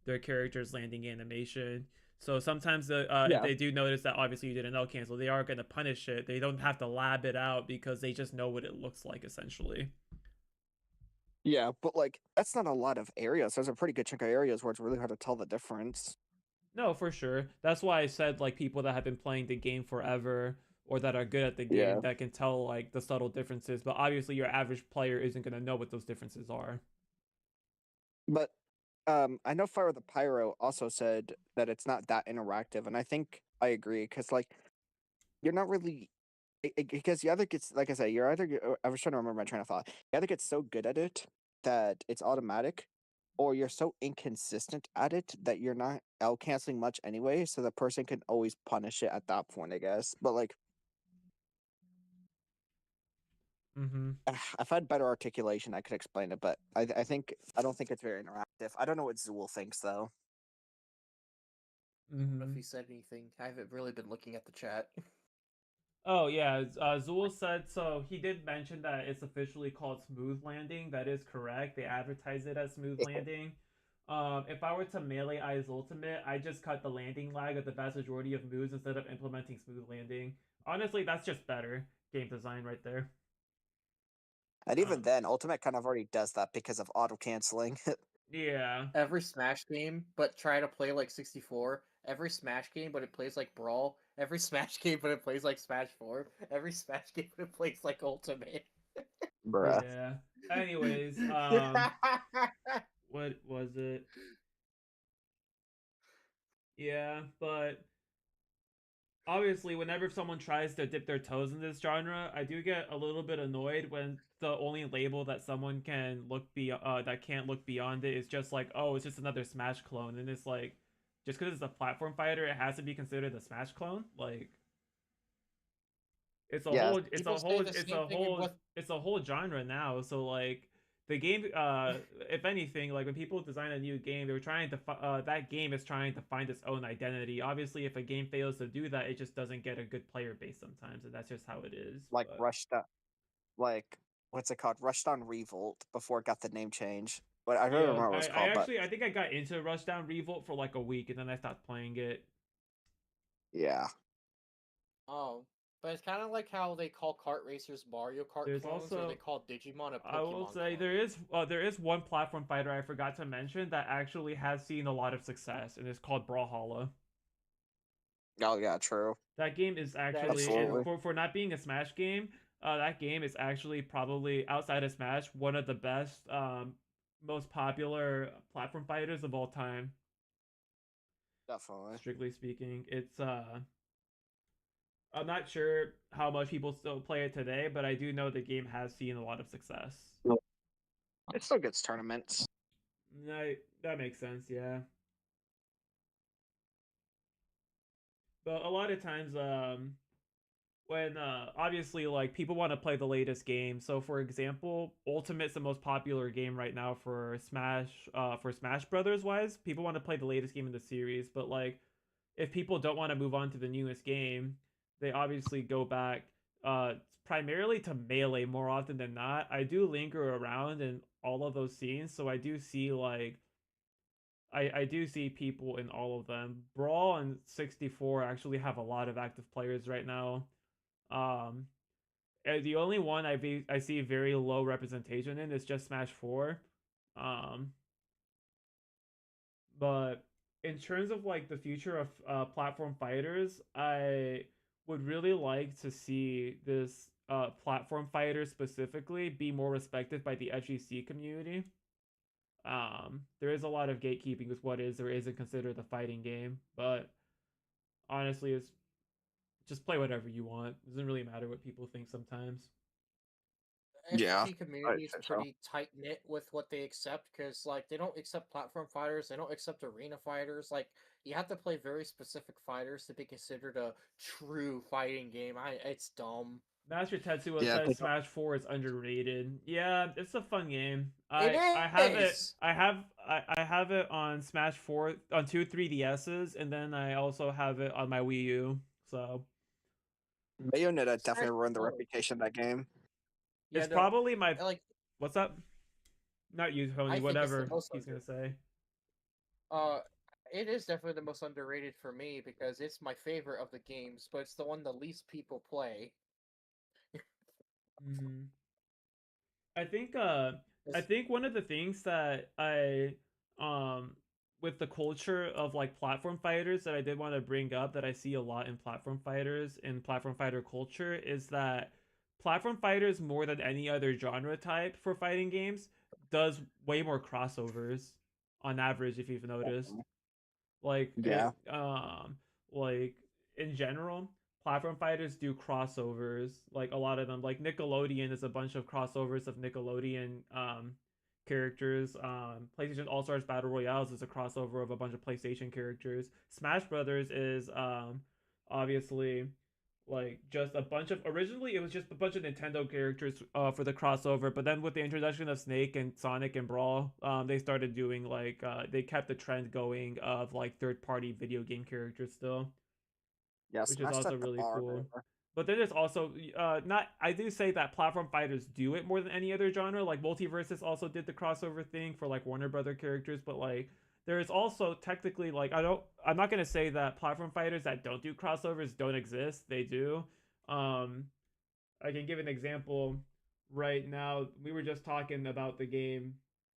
their character's landing animation. So sometimes if
yeah,
they do notice that obviously you did an L cancel, they are going to punish it. They don't have to lab it out because they just know what it looks like essentially.
yeah, but like that's not a lot of areas. There's a pretty good chunk of areas where it's really hard to tell the difference.
No, for sure. That's why I said like people that have been playing the game forever or that are good at the game
Yeah,
that can tell like the subtle differences. But obviously your average player isn't going to know what those differences are.
but I know Fire the Pyro also said that it's not that interactive, and I think I agree because like you're not really because you either gets like I said, you're either I was trying to remember my train of thought. You either get so good at it that it's automatic, or you're so inconsistent at it that you're not L canceling much anyway, so the person can always punish it at that point, I guess. But like,
Mm-hmm.
if I had better articulation, I could explain it. But I don't think it's very interactive. I don't know what Zool thinks though.
don't know if
Mm-hmm.
he said anything. I haven't really been looking at the chat.
Oh yeah, Zool said so. He did mention that it's officially called Smooth Landing. That is correct. They advertise it as Smooth Landing. If I were to melee Eyes Ultimate, I just cut the landing lag of the vast majority of moves instead of implementing Smooth Landing. Honestly, that's just better game design right there.
And even then, Ultimate kind of already does that because of auto canceling.
Yeah.
Every Smash game, but try to play like 64. Every Smash game, but it plays like Brawl. Every Smash game, but it plays like Smash 4. Every Smash game, but it plays like Ultimate.
Bruh.
Yeah. Anyways, what was it? Yeah, but obviously whenever someone tries to dip their toes in this genre, I do get a little bit annoyed when the only label that someone can look that can't look beyond it is just like, oh, it's just another Smash clone, and it's like, just because it's a platform fighter, it has to be considered a Smash clone. Like, it's a
Yeah,
whole,
People say the same thing with.
it's a whole genre now. So like, the game, if anything, like when people design a new game, they're trying to that game is trying to find its own identity. Obviously, if a game fails to do that, it just doesn't get a good player base sometimes, and that's just how it is.
like
But
rushed up, like what's it called? Rushed on Revolt before it got the name change. But I don't
yeah,
remember what it was
I
called. But
actually I think I got into Rushdown Revolt for like a week, and then I stopped playing it.
yeah,
Oh, but it's kind of like how they call kart racers Mario Kart
There's
clones, or they
also,
call Digimon a
I will
Pokemon
say,
clone.
there is one platform fighter I forgot to mention that actually has seen a lot of success, and it's called Brawlhalla.
oh yeah, true,
That game is
That is
actually, and
absolutely,
true.
for not being a Smash game, that game is actually probably outside of Smash one of the best, most popular platform fighters of all time.
definitely.
Strictly speaking, it's I'm not sure how much people still play it today, but I do know the game has seen a lot of success.
It still gets tournaments.
That makes sense, yeah. But a lot of times, when obviously like people want to play the latest game. So for example, Ultimate's the most popular game right now for Smash Brothers wise. People want to play the latest game in the series, but like if people don't want to move on to the newest game, they obviously go back uh primarily to Melee more often than not. I do linger around in all of those scenes, so I do see like I do see people in all of them. Brawl and 64 actually have a lot of active players right now. Um, the only one I see very low representation in is just Smash 4. Um, but in terms of like the future of platform fighters, I would really like to see this platform fighter specifically be more respected by the FGC community. There is a lot of gatekeeping with what is or isn't considered a fighting game, but honestly, it's just play whatever you want. It doesn't really matter what people think sometimes.
Yeah,
FGC
I'd
community is
say so.
pretty tight knit with what they accept because like they don't accept platform fighters, they don't accept arena fighters. Like you have to play very specific fighters to be considered a true fighting game. It's dumb.
Master Tetsuo
Yeah, they
says
don't.
Smash 4 is underrated. Yeah, it's a fun game.
It
I have it
is.
I have it on Smash 4 on two 3DSs, and then I also have it on my Wii U. So
Bayonetta
Smash
definitely ruined the
4.
reputation of that game.
Yeah,
it's
no.
probably my
Like
what's up? Not you, Tony,
I think it's the
whatever
most
he's gonna say.
uh it is definitely the most underrated for me because it's my favorite of the games, but it's the one the least people play.
Hmm. I think I
It's,
think one of the things that I um with the culture of like platform fighters that I did want to bring up that I see a lot in platform fighters and platform fighter culture is that platform fighters more than any other genre type for fighting games does way more crossovers on average if you've noticed. Like
Yeah,
it like in general, platform fighters do crossovers. Like a lot of them, like Nickelodeon is a bunch of crossovers of Nickelodeon characters. PlayStation All Stars Battle Royales is a crossover of a bunch of PlayStation characters. Smash Brothers is obviously Like just a bunch of originally it was just a bunch of Nintendo characters for the crossover, but then with the introduction of Snake and Sonic and Brawl, they started doing like they kept the trend going of like third party video game characters still,
Yeah,
which is
Smash
also
set the
really
bar
cool.
there.
But then there's also not I do say that platform fighters do it more than any other genre. Like Multiverses also did the crossover thing for like Warner Brother characters, but like there is also technically like I'm not gonna say that platform fighters that don't do crossovers don't exist. They do. Um I can give an example right now. We were just talking about the game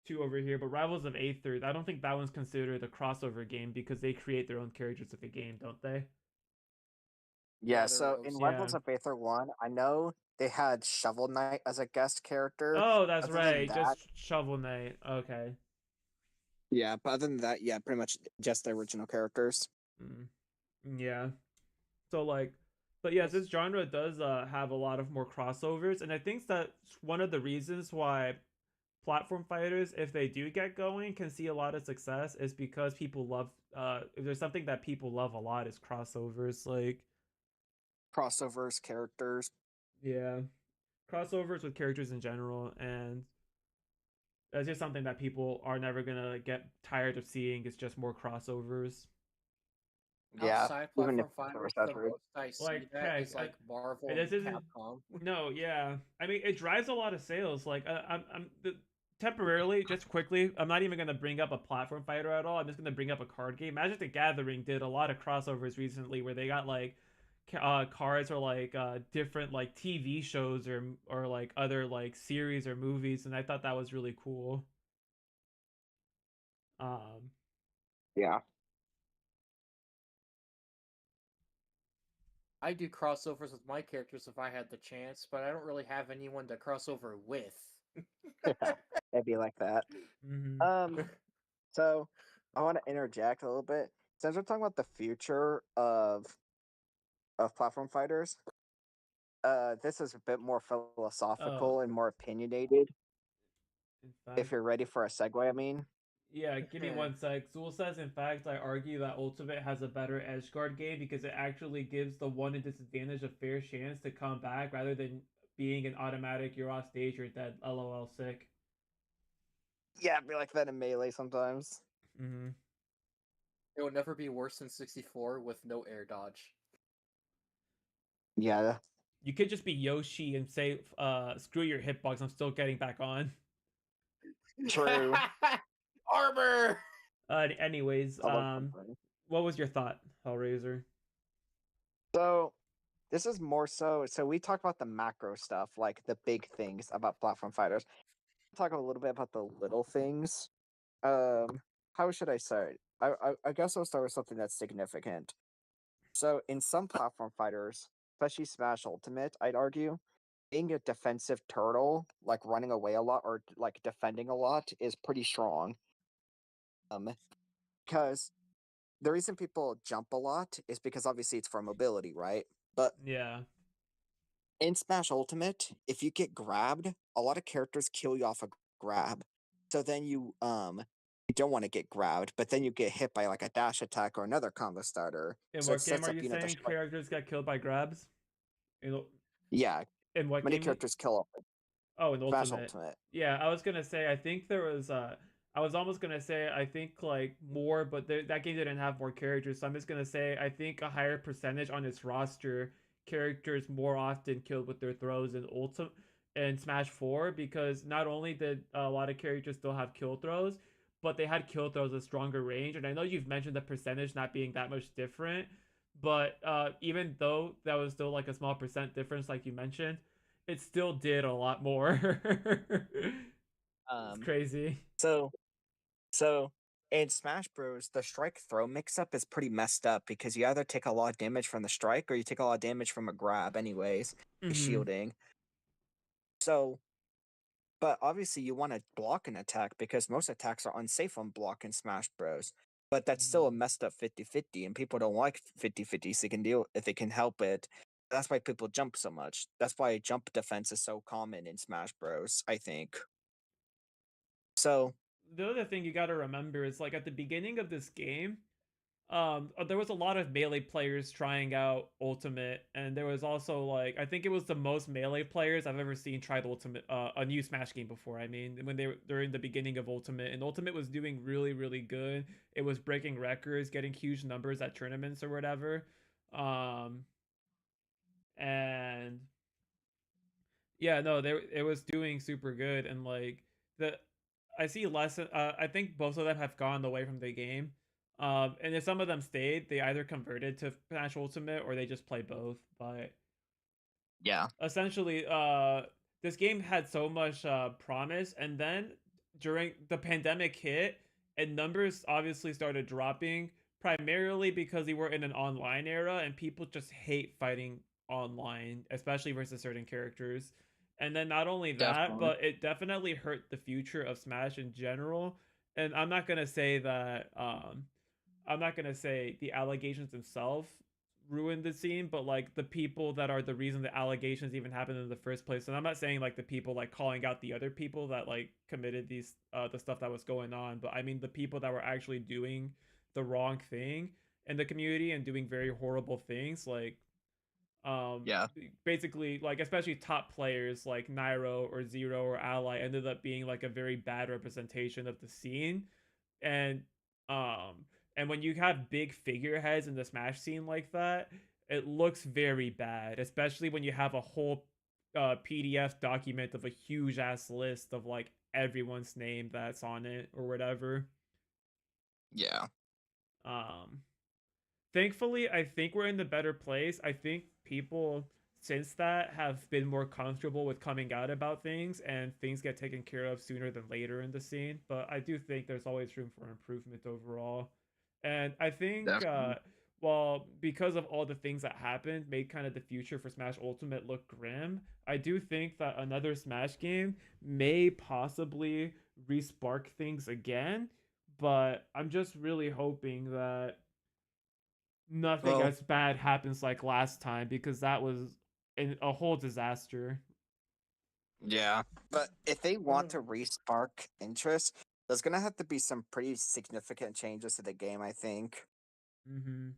two over here, but Rivals of Aether, I don't think that one's considered a crossover game because they create their own characters with the game, don't they?
Yeah,
Yeah, they're
so in
rogues.
Yeah.
Rivals of Aether 1, I know they had Shovel Knight as a guest character.
Oh, that's
Other than
right.
that,
Just Shovel Knight. Okay.
yeah, but other than that, yeah, pretty much just the original characters.
Mm. Yeah. So like, but yes,
Yes.
this genre does have a lot of more crossovers, and I think that's one of the reasons why platform fighters, if they do get going, can see a lot of success is because people love. If there's something that people love a lot is crossovers. Like,
Crossovers, characters.
yeah, crossovers with characters in general, and that's just something that people are never gonna get tired of seeing. It's just more crossovers.
Yeah,
Outside
even if
platform
it's
fighters, the
oversaturated.
most I see
Like,
that
heck,
is like Marvel
this
and
isn't.
Capcom.
No, yeah. I mean, it drives a lot of sales. Like, temporarily, just quickly, I'm not even gonna bring up a platform fighter at all. I'm just gonna bring up a card game. Magic the Gathering did a lot of crossovers recently, where they got like cards or like different like TV shows or like other like series or movies, and I thought that was really cool. Um,
Yeah.
I do crossovers with my characters if I had the chance, but I don't really have anyone to crossover with.
It'd be like that.
mhm.
Um, so I want to interject a little bit. Since we're talking about the future of platform fighters, this is a bit more
Oh,
philosophical and more opinionated.
in
If
fact.
you're ready for a segue, I mean.
Yeah, give me one sec. Zool says, in fact, I argue that Ultimate has a better edge guard game because it actually gives the one in disadvantage a fair chance to come back rather than being an automatic you're off stage, you're dead. LOL, sick.
Yeah, it'd be like that in Melee sometimes.
Mm-hmm.
It would never be worse than 64 with no air dodge.
Yeah,
You could just be Yoshi and say, screw your hitbox, I'm still getting back on.
true.
Armor!
Anyways,
I love something.
what was your thought, Hellraiser?
So this is more so. So we talked about the macro stuff, like the big things about platform fighters. Talk a little bit about the little things. How should I start? I guess I'll start with something that's significant. So in some platform fighters, especially Smash Ultimate, I'd argue being a defensive turtle, like running away a lot or like defending a lot, is pretty strong. Because the reason people jump a lot is because obviously it's for mobility, right? But
Yeah.
in Smash Ultimate, if you get grabbed, a lot of characters kill you off a grab. So then you don't want to get grabbed, but then you get hit by like a dash attack or another combo starter.
In
So it
what game
sets
are
up,
you
the
saying
strike.
characters get killed by grabs? In,
Yeah,
in what
many
game?
characters kill up
Oh, in
Smash
Ultimate.
Ultimate.
Yeah, I was gonna say I think there was I was almost gonna say I think like more, but that game didn't have more characters, so I'm just gonna say I think a higher percentage on its roster characters more often killed with their throws in Ultimate and Smash 4 because not only did a lot of characters still have kill throws, but they had kill throws with stronger range. And I know you've mentioned the percentage not being that much different, but even though that was still like a small percent difference, like you mentioned, it still did a lot more. It's
Um,
crazy.
so so in Smash Bros, the strike throw mix up is pretty messed up because you either take a lot of damage from the strike or you take a lot of damage from a grab, anyways,
Mm-hmm.
shielding. So but obviously, you want to block an attack because most attacks are unsafe on block in Smash Bros. But that's still a
Mm-hmm.
messed up 50-50, and people don't like 50-50, so they can deal if they can help it. That's why people jump so much. That's why jump defense is so common in Smash Bros, I think. So,
The other thing you got to remember is like at the beginning of this game, there was a lot of melee players trying out Ultimate, and there was also like I think it was the most melee players I've ever seen tried Ultimate, a new Smash game before. I mean, when they were during the beginning of Ultimate, and Ultimate was doing really really good. It was breaking records, getting huge numbers at tournaments or whatever. Um, and yeah, no, they it was doing super good, and like the I see less. I think both of them have gone away from the game. And if some of them stayed, they either converted to Smash Ultimate or they just play both. But
Yeah.
essentially, this game had so much promise, and then during the pandemic hit, and numbers obviously started dropping, primarily because we were in an online era, and people just hate fighting online, especially versus certain characters. And then not only that,
Definitely.
but it definitely hurt the future of Smash in general. And I'm not gonna say that I'm not gonna say the allegations themselves ruined the scene, but like the people that are the reason the allegations even happened in the first place. And I'm not saying like the people like calling out the other people that like committed these the stuff that was going on, but I mean the people that were actually doing the wrong thing in the community and doing very horrible things, like um
Yeah.
basically like especially top players like Nairo or Zero or Ally ended up being like a very bad representation of the scene. And um and when you have big figureheads in the Smash scene like that, it looks very bad, especially when you have a whole PDF document of a huge ass list of like everyone's name that's on it or whatever.
Yeah.
um Thankfully, I think we're in the better place. I think people since that have been more comfortable with coming out about things, and things get taken care of sooner than later in the scene. But I do think there's always room for improvement overall. And I think,
Definitely.
well, because of all the things that happened, made kind of the future for Smash Ultimate look grim. I do think that another Smash game may possibly respark things again. But I'm just really hoping that nothing
Well,
as bad happens like last time, because that was a whole disaster.
yeah. But if they want
Mhm.
to respark interest, there's gonna have to be some pretty significant changes to the game, I think.
Mm-hmm.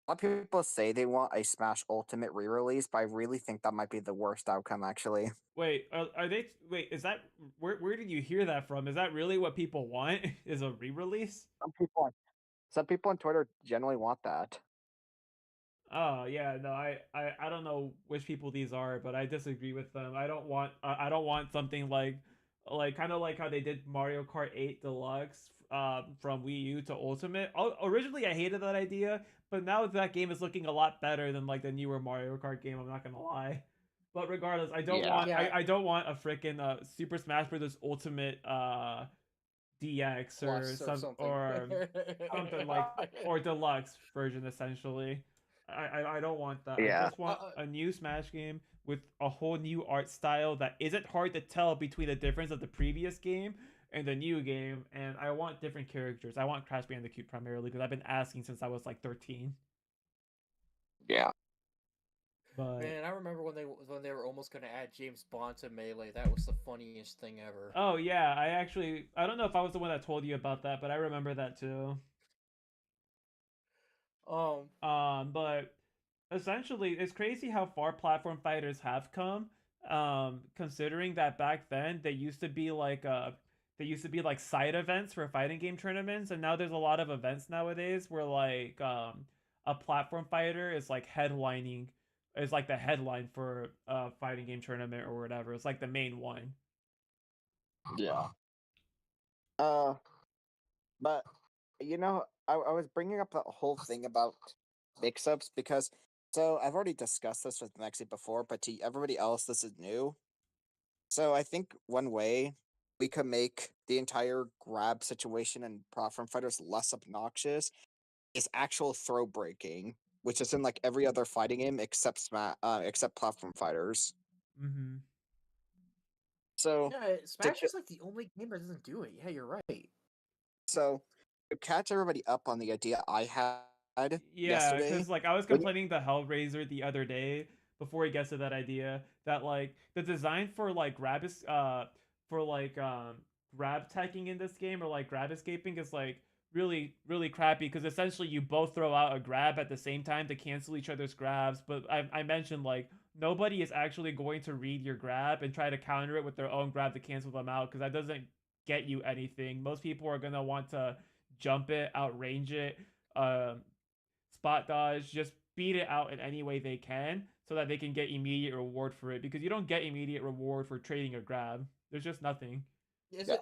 A lot of people say they want a Smash Ultimate re-release, but I really think that might be the worst outcome, actually.
Wait, are they? Wait, is that where did you hear that from? Is that really what people want? Is a re-release?
Some people, some people on Twitter generally want that.
Oh yeah, no, I don't know which people these are, but I disagree with them. I don't want something like kind of like how they did Mario Kart 8 Deluxe from Wii U to Ultimate. Originally I hated that idea, but now that game is looking a lot better than like the newer Mario Kart game, I'm not gonna lie. But regardless,
Yeah.
Yeah,
I don't want a freaking Super Smash Bros. Ultimate DX or
plus or something.
something like or deluxe version essentially. I don't want that. I
Yeah.
just want a new Smash game with a whole new art style that isn't hard to tell between the difference of the previous game and the new game. And I want different characters. I want Crash Bandicoot primarily because I've been asking since I was like 13.
Yeah.
But
Man, I remember when they were almost gonna add James Bond to Melee. That was the funniest thing ever.
oh yeah, I don't know if I was the one that told you about that, but I remember that too.
Um,
But essentially, it's crazy how far platform fighters have come. Considering that back then they used to be like side events for fighting game tournaments, and now there's a lot of events nowadays where like a platform fighter is like headlining is like the headline for a fighting game tournament or whatever. It's like the main one.
Yeah. Uh, but I was bringing up the whole thing about mix-ups because so I've already discussed this with Mexi before, but to everybody else, this is new. So I think one way we could make the entire grab situation and platform fighters less obnoxious is actual throw breaking, which is in like every other fighting game except platform fighters.
Mm-hmm.
So
yeah,
to
Smash
ju-
is like the only game that doesn't do it. Yeah, you're right.
so to catch everybody up on the idea I had
Yeah,
yesterday,
because like I was
when you,
complaining to Hellraiser the other day before he gets to that idea that like the design for like for like grab teching in this game or like grab escaping is like really crappy because essentially you both throw out a grab at the same time to cancel each other's grabs. But I mentioned like nobody is actually going to read your grab and try to counter it with their own grab to cancel them out because that doesn't get you anything. Most people are gonna want to jump it, outrange it, um, spot dodge, just beat it out in any way they can so that they can get immediate reward for it because you don't get immediate reward for trading a grab. There's just nothing.
Is
Yeah.
it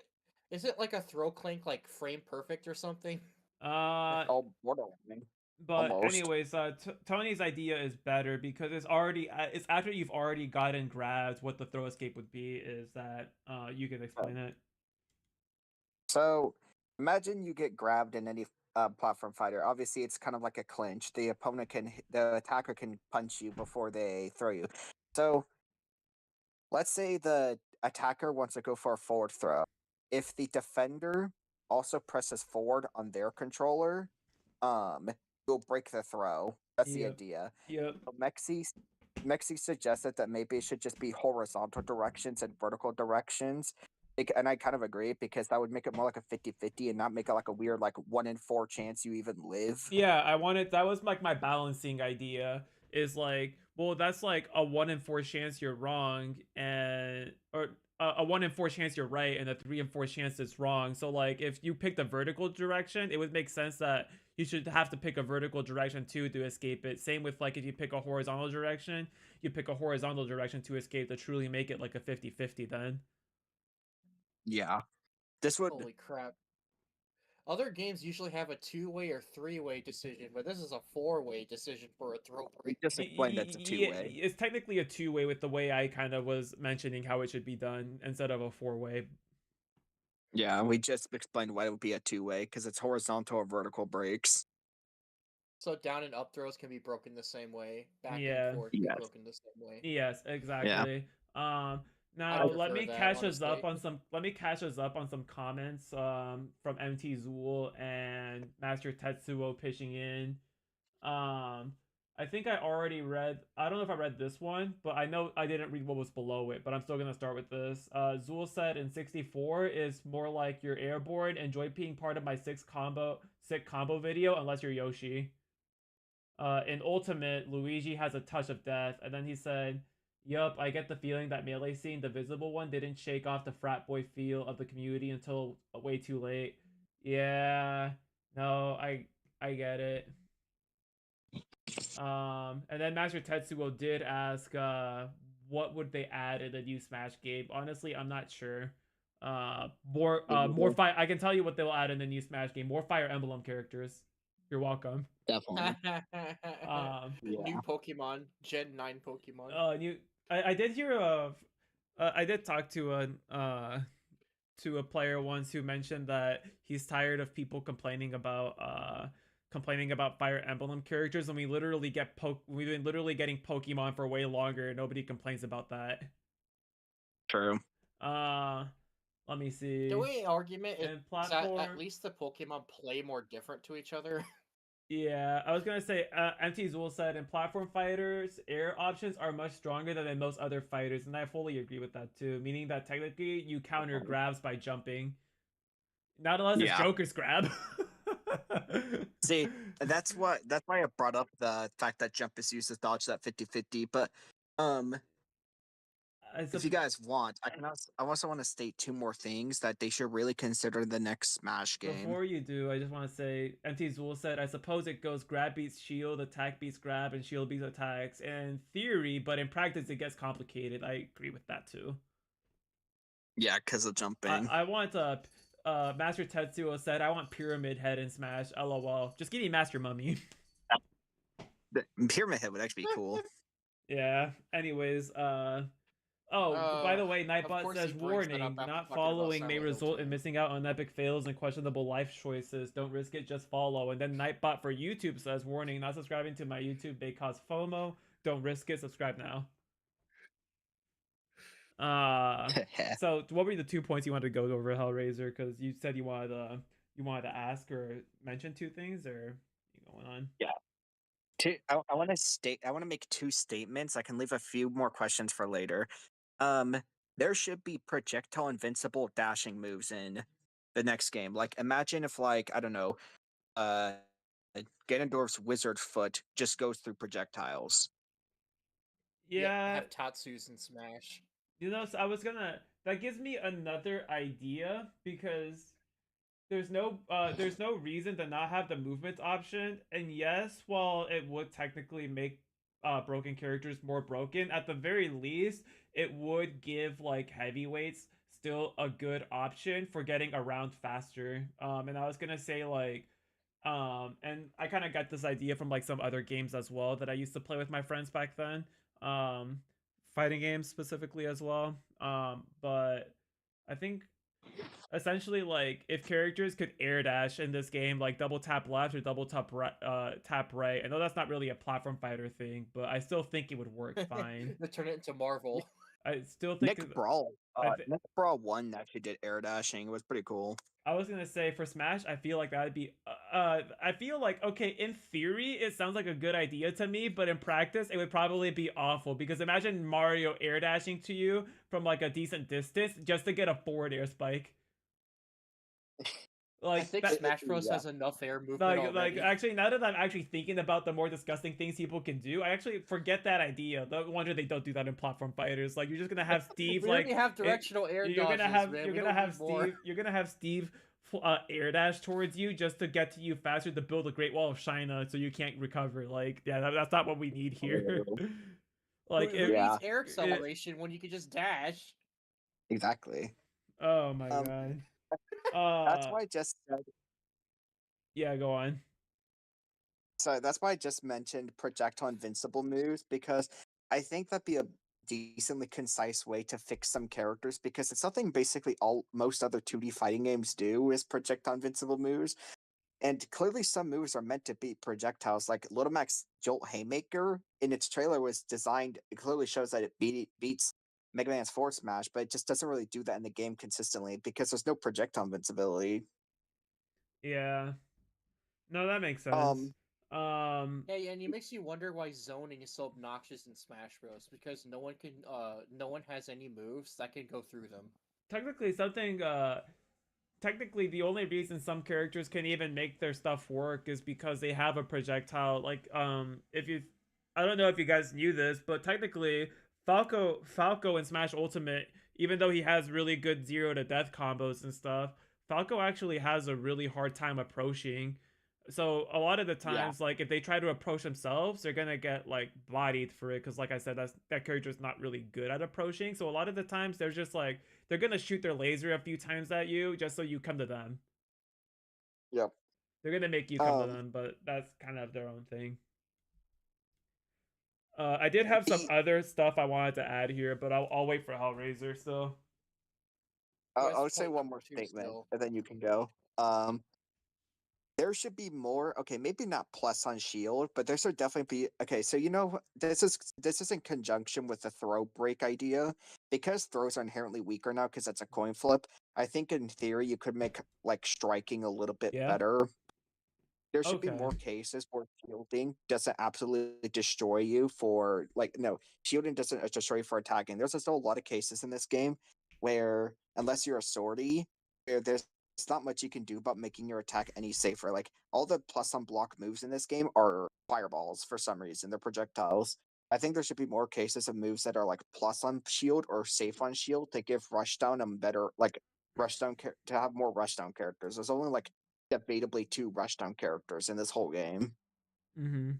is it like a throw clink like frame perfect or something?
Uh,
Oh, borderline.
but
Almost.
anyways, Tony's idea is better because it's after you've already gotten grabs. What the throw escape would be is that you can explain it.
So imagine you get grabbed in any platform fighter. Obviously, it's kind of like a clinch. The attacker can punch you before they throw you. So let's say the attacker wants to go for a forward throw. If the defender also presses forward on their controller, you'll break the throw. That's the
Yep.
idea.
Yep.
So Mexi suggested that maybe it should just be horizontal directions and vertical directions. And I kind of agree because that would make it more like a 50-50 and not make it like a weird like 1 in 4 chance you even live.
Yeah, I wanted that was like my balancing idea is like, well, that's like a 1 in 4 chance you're wrong and or a 1 in 4 chance you're right and a 3 in 4 chance it's wrong. So like if you pick the vertical direction, it would make sense that you should have to pick a vertical direction too to escape it. Same with like if you pick a horizontal direction, you pick a horizontal direction to escape to truly make it like a 50-50 then.
Yeah. This would
Holy crap. Other games usually have a two-way or three-way decision, but this is a four-way decision for a throw
we
break.
just explained that's a two-way.
It's technically a two-way with the way I kind of was mentioning how it should be done instead of a four-way.
Yeah, we just explained why it would be a two-way because it's horizontal or vertical breaks.
So down and up throws can be broken the same way. Back and
Yeah.
forth can be
Yes.
broken the same way.
Yes,
Yeah.
exactly.
I
Now
prefer that, honestly.
let me catch us up on some comments from MT Zool and Master Tetsuo pitching in. Um I think I already read I don't know if I read this one, but I know I didn't read what was below it, but I'm still gonna start with this. Zool said in 64 is more like you're airborne, enjoy being part of my sick combo video unless you're Yoshi. In Ultimate, Luigi has a touch of death, and then he said, "Yup, I get the feeling that Melee Scene, the visible one, didn't shake off the frat boy feel of the community until way too late." Yeah, no, I get it. And then Master Tetsuo did ask, what would they add in the new Smash game? Honestly, I'm not sure. More fire. I can tell you what they'll add in the new Smash game. More Fire Emblem characters. You're welcome.
Definitely.
New
Yeah.
Pokemon, Gen 9 Pokemon.
You, I did hear of, I did talk to a player once who mentioned that he's tired of people complaining about Fire Emblem characters, and we've been literally getting Pokemon for way longer. Nobody complains about that.
True.
Uh, Let me see.
The only argument is
And
that at
platform,
least the Pokemon play more different to each other.
yeah, I was gonna say, MT Zool said in platform fighters, air options are much stronger than in most other fighters, and I fully agree with that too. Meaning that technically you counter grabs by jumping, not unless it's
Yeah.
Joker's grab.
See, that's why I brought up the fact that jump is used to dodge that 50-50. But if you guys want, I also want to state two more things that they should really consider the next Smash game.
Before you do, I just want to say, MT Zool said, I suppose it goes grab beats shield, attack beats grab, and shield beats attacks. In theory, but in practice, it gets complicated. I agree with that too.
Yeah, because of jumping.
I want Master Tetsuo said, I want Pyramid Head in Smash. LOL. Just give me Master Mummy.
The Pyramid Head would actually be cool.
Yeah. Anyways, by the way,
Of
Nightbot
course
says,
he brings that
warning,
up after
not
talking about
following may
Silent Hill
result in
2.
missing out on epic fails and questionable life choices. Don't risk it, just follow. And then Nightbot for YouTube says, warning, not subscribing to my YouTube may cause FOMO. Don't risk it, subscribe now. So what were the 2 points you wanted to go over, Hellraiser? Because you said you wanted to ask or mention 2 things, or you going on?
Yeah. I want to make 2 statements. I can leave a few more questions for later. There should be projectile invincible dashing moves in the next game. Like, imagine if, like, I don't know, uh, Ganondorf's wizard foot just goes through projectiles.
Yeah,
Yeah,
have Tatsus in Smash.
so I was gonna. That gives me another idea because there's no reason to not have the movement option. And yes, while it would technically make broken characters more broken, at the very least, it would give like heavyweights still a good option for getting around faster. And I was gonna say like and I kind of got this idea from like some other games as well that I used to play with my friends back then. Um, fighting games specifically as well. But I think essentially like if characters could air dash in this game, like double tap left or double tap right. I know that's not really a platform fighter thing, but I still think it would work fine.
They turn it into Marvel.
I still think
Nick Brawl,
I th-
Nick Brawl 1 actually did air dashing. It was pretty cool.
I was gonna say for Smash, I feel like that'd be. I feel like okay, in theory, it sounds like a good idea to me, but in practice, it would probably be awful because imagine Mario air dashing to you from like a decent distance just to get a forward air spike.
I
Like
think
that.
Smash Bros
Yeah.
has enough air movement
Like
already.
actually, now that I'm actually thinking about the more disgusting things people can do, I actually forget that idea. No wonder they don't do that in platform fighters. Like you're just gonna have Steve
We
like
already have directional air
you're
dodges,
gonna have
man.
you're
We
gonna
don't
have
need more.
Steve you're gonna have Steve air dash towards you just to get to you faster to build a Great Wall of China so you can't recover. Like yeah, that's not what we need here. Like
Who
if
Yeah.
needs air
it,
acceleration when you can just dash?
Exactly.
oh my
Um,
god.
that's why I just said.
Yeah, go on.
So that's why I just mentioned projectile invincible moves because I think that'd be a decently concise way to fix some characters because it's something basically all most other 2D fighting games do is projectile invincible moves. And clearly some moves are meant to beat projectiles. Like Little Mac's Jolt Haymaker in its trailer was designed, it clearly shows that it beats Mega Man's Force Smash, but it just doesn't really do that in the game consistently because there's no projectile invincibility.
Yeah. No, that makes sense.
Um
Um
Yeah, and it makes you wonder why zoning is so obnoxious in Smash Bros. Because no one has any moves that can go through them.
technically something technically the only reason some characters can even make their stuff work is because they have a projectile. Like if you I don't know if you guys knew this, but technically Falco in Smash Ultimate, even though he has really good zero to death combos and stuff, Falco actually has a really hard time approaching. So a lot of the
yeah.
times, like if they try to approach themselves, they're gonna get like bodied for it because, like I said, that character's not really good at approaching. So a lot of the times, they're just like they're gonna shoot their laser a few times at you just so you come to them.
Yep.
They're gonna make you come to
Um
them, but that's kind of their own thing. I did have some
the
other stuff I wanted to add here, but I'll wait for Hellraiser. So
I
What's
would say
point
one
number
more
two
statement
still?
and then you can go. There should be more. Okay, maybe not plus on shield, but there should definitely be. Okay, so this is in conjunction with the throw break idea because throws are inherently weaker now because it's a coin flip. I think in theory you could make like striking a little bit
yeah,
better. There should be
okay,
more cases where shielding doesn't absolutely destroy you for like no shielding doesn't destroy you for attacking. There's still a lot of cases in this game where unless you're a sortie, there's not much you can do about making your attack any safer. Like all the plus on block moves in this game are fireballs for some reason. They're projectiles. I think there should be more cases of moves that are like plus on shield or safe on shield to give rushdown a better like to have more rushdown characters. There's only like debatably two rushdown characters in this whole game.
mm-hmm,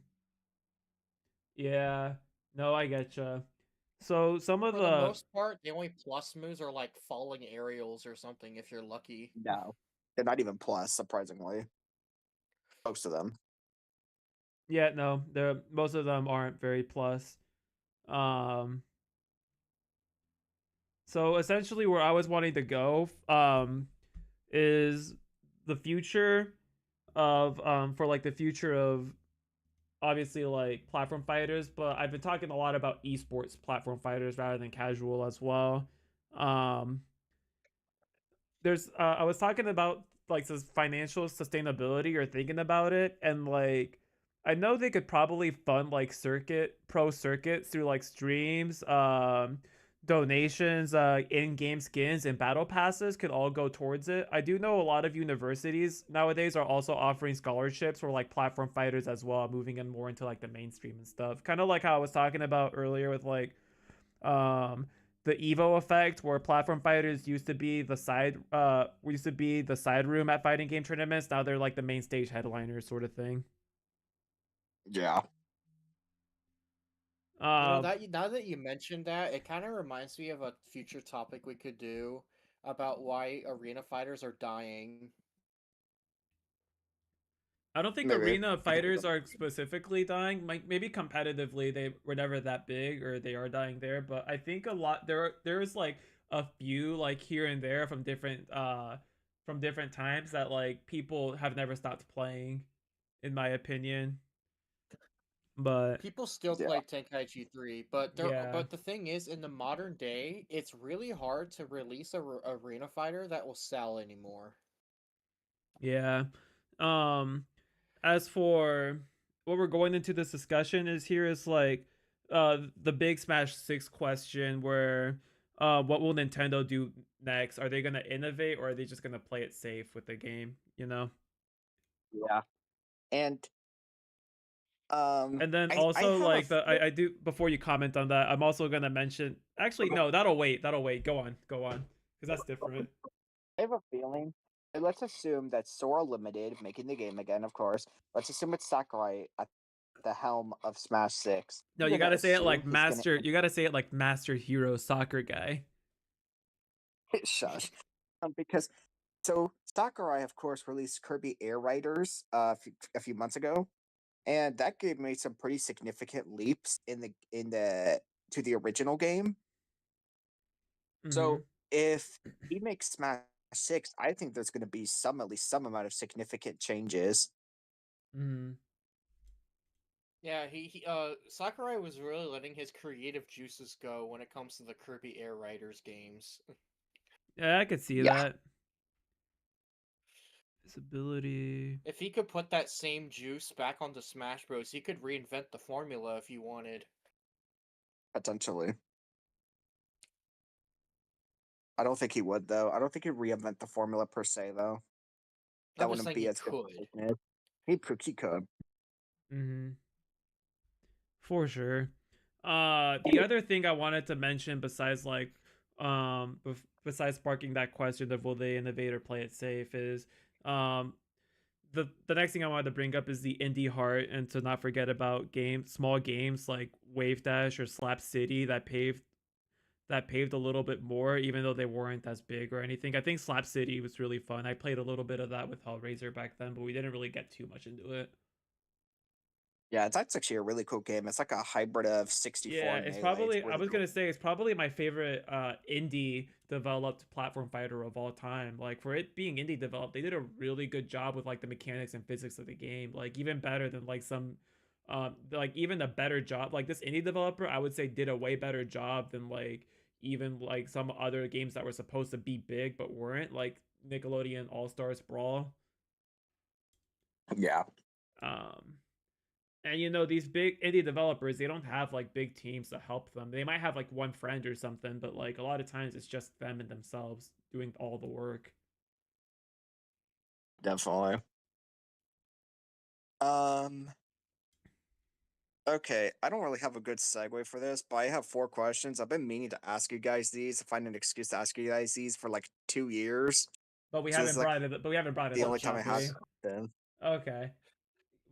yeah. No, I getcha. So some of
For the
the
most part, the only plus moves are like falling aerials or something if you're lucky.
No, they're not even plus, surprisingly. Most of them.
yeah, no, the most of them aren't very plus. Um, so essentially, where I was wanting to go, is the future of for like the future of obviously like platform fighters, but I've been talking a lot about esports platform fighters rather than casual as well. Um, there's I was talking about like this financial sustainability or thinking about it, and like I know they could probably fund like pro circuits through like streams, donations, in-game skins, and battle passes could all go towards it. I do know a lot of universities nowadays are also offering scholarships for like platform fighters as well, moving in more into like the mainstream and stuff. Kind of like how I was talking about earlier with like um the Evo effect, where platform fighters used to be the side room at fighting game tournaments. Now they're like the main stage headliners, sort of thing.
Yeah.
You know
Uh,
that now that you mentioned that, it kind of reminds me of a future topic we could do about why arena fighters are dying.
I don't think
Maybe
arena
we could do
fighters are specifically dying. Like maybe competitively they were never that big or they are dying there, but I think a lot there's like a few like here and there from different times that like people have never stopped playing, in my opinion. But
People still
yeah.
play Tenkaichi 3,
yeah.
but the thing is, in the modern day, it's really hard to release a arena fighter that will sell anymore.
Yeah. Um as for what we're going into this discussion is here is like the big Smash 6 question where what will Nintendo do next? Are they going to innovate or are they just going to play it safe with the game, you know?
Yeah. And
And then
I
also
have a
like
feeling
I do before you comment on that, I'm also going to mention actually no, that'll wait. That'll wait. Go on. Go on. Cuz that's different.
I have a feeling. Let's assume that Sora Limited making the game again, of course. Let's assume it's Sakurai at the helm of Smash Six.
No,
I'm
you got
gonna
to say it like
assume he's gonna
master you got to say it like Master Hero Soccer guy.
shush. Because so Sakurai, of course, released Kirby Air Riders a few months ago, and that game made some pretty significant leaps in the to the original game. So
Mhm.
if he makes Smash Six, I think there's going to be some at least some amount of significant changes.
Mhm.
Yeah, Sakurai was really letting his creative juices go when it comes to the Kirby Air Riders games.
Yeah, I could see
Yeah,
that. Disability.
If he could put that same juice back onto Smash Bros, he could reinvent the formula if he wanted.
potentially. I don't think he would though. I don't think he'd reinvent the formula per se though. That
I'm just
wouldn't
saying
be
he
as good.
could.
He could.
Mhm. For sure. The other thing I wanted to mention besides like besides sparking that question of will they innovate or play it safe is um the next thing I wanted to bring up is the indie heart and to not forget about small games like Wave Dash or Slap City that paved a little bit more even though they weren't as big or anything. I think Slap City was really fun. I played a little bit of that with Hellraiser back then, but we didn't really get too much into it.
Yeah, that's actually a really cool game. It's like a hybrid of 64
Yeah,
and
it's
Melee. It's
probably I
really
was
cool.
gonna say it's probably my favorite indie developed platform fighter of all time. Like for it being indie developed, they did a really good job with like the mechanics and physics of the game. Like even better than like some like even a better job. Like this indie developer, I would say did a way better job than like even like some other games that were supposed to be big but weren't, like Nickelodeon All Stars Brawl.
Yeah,
Um and you know, these big indie developers, they don't have like big teams to help them. They might have like one friend or something, but like a lot of times it's just them and themselves doing all the work.
definitely. Um okay, I don't really have a good segue for this, but I have four questions. I've been meaning to ask you guys these, find an excuse to ask you guys these for like 2 years.
But we
So this
haven't
is like
brought it. But we haven't brought it
the
up,
only time I
have
have
we?
them.
Okay.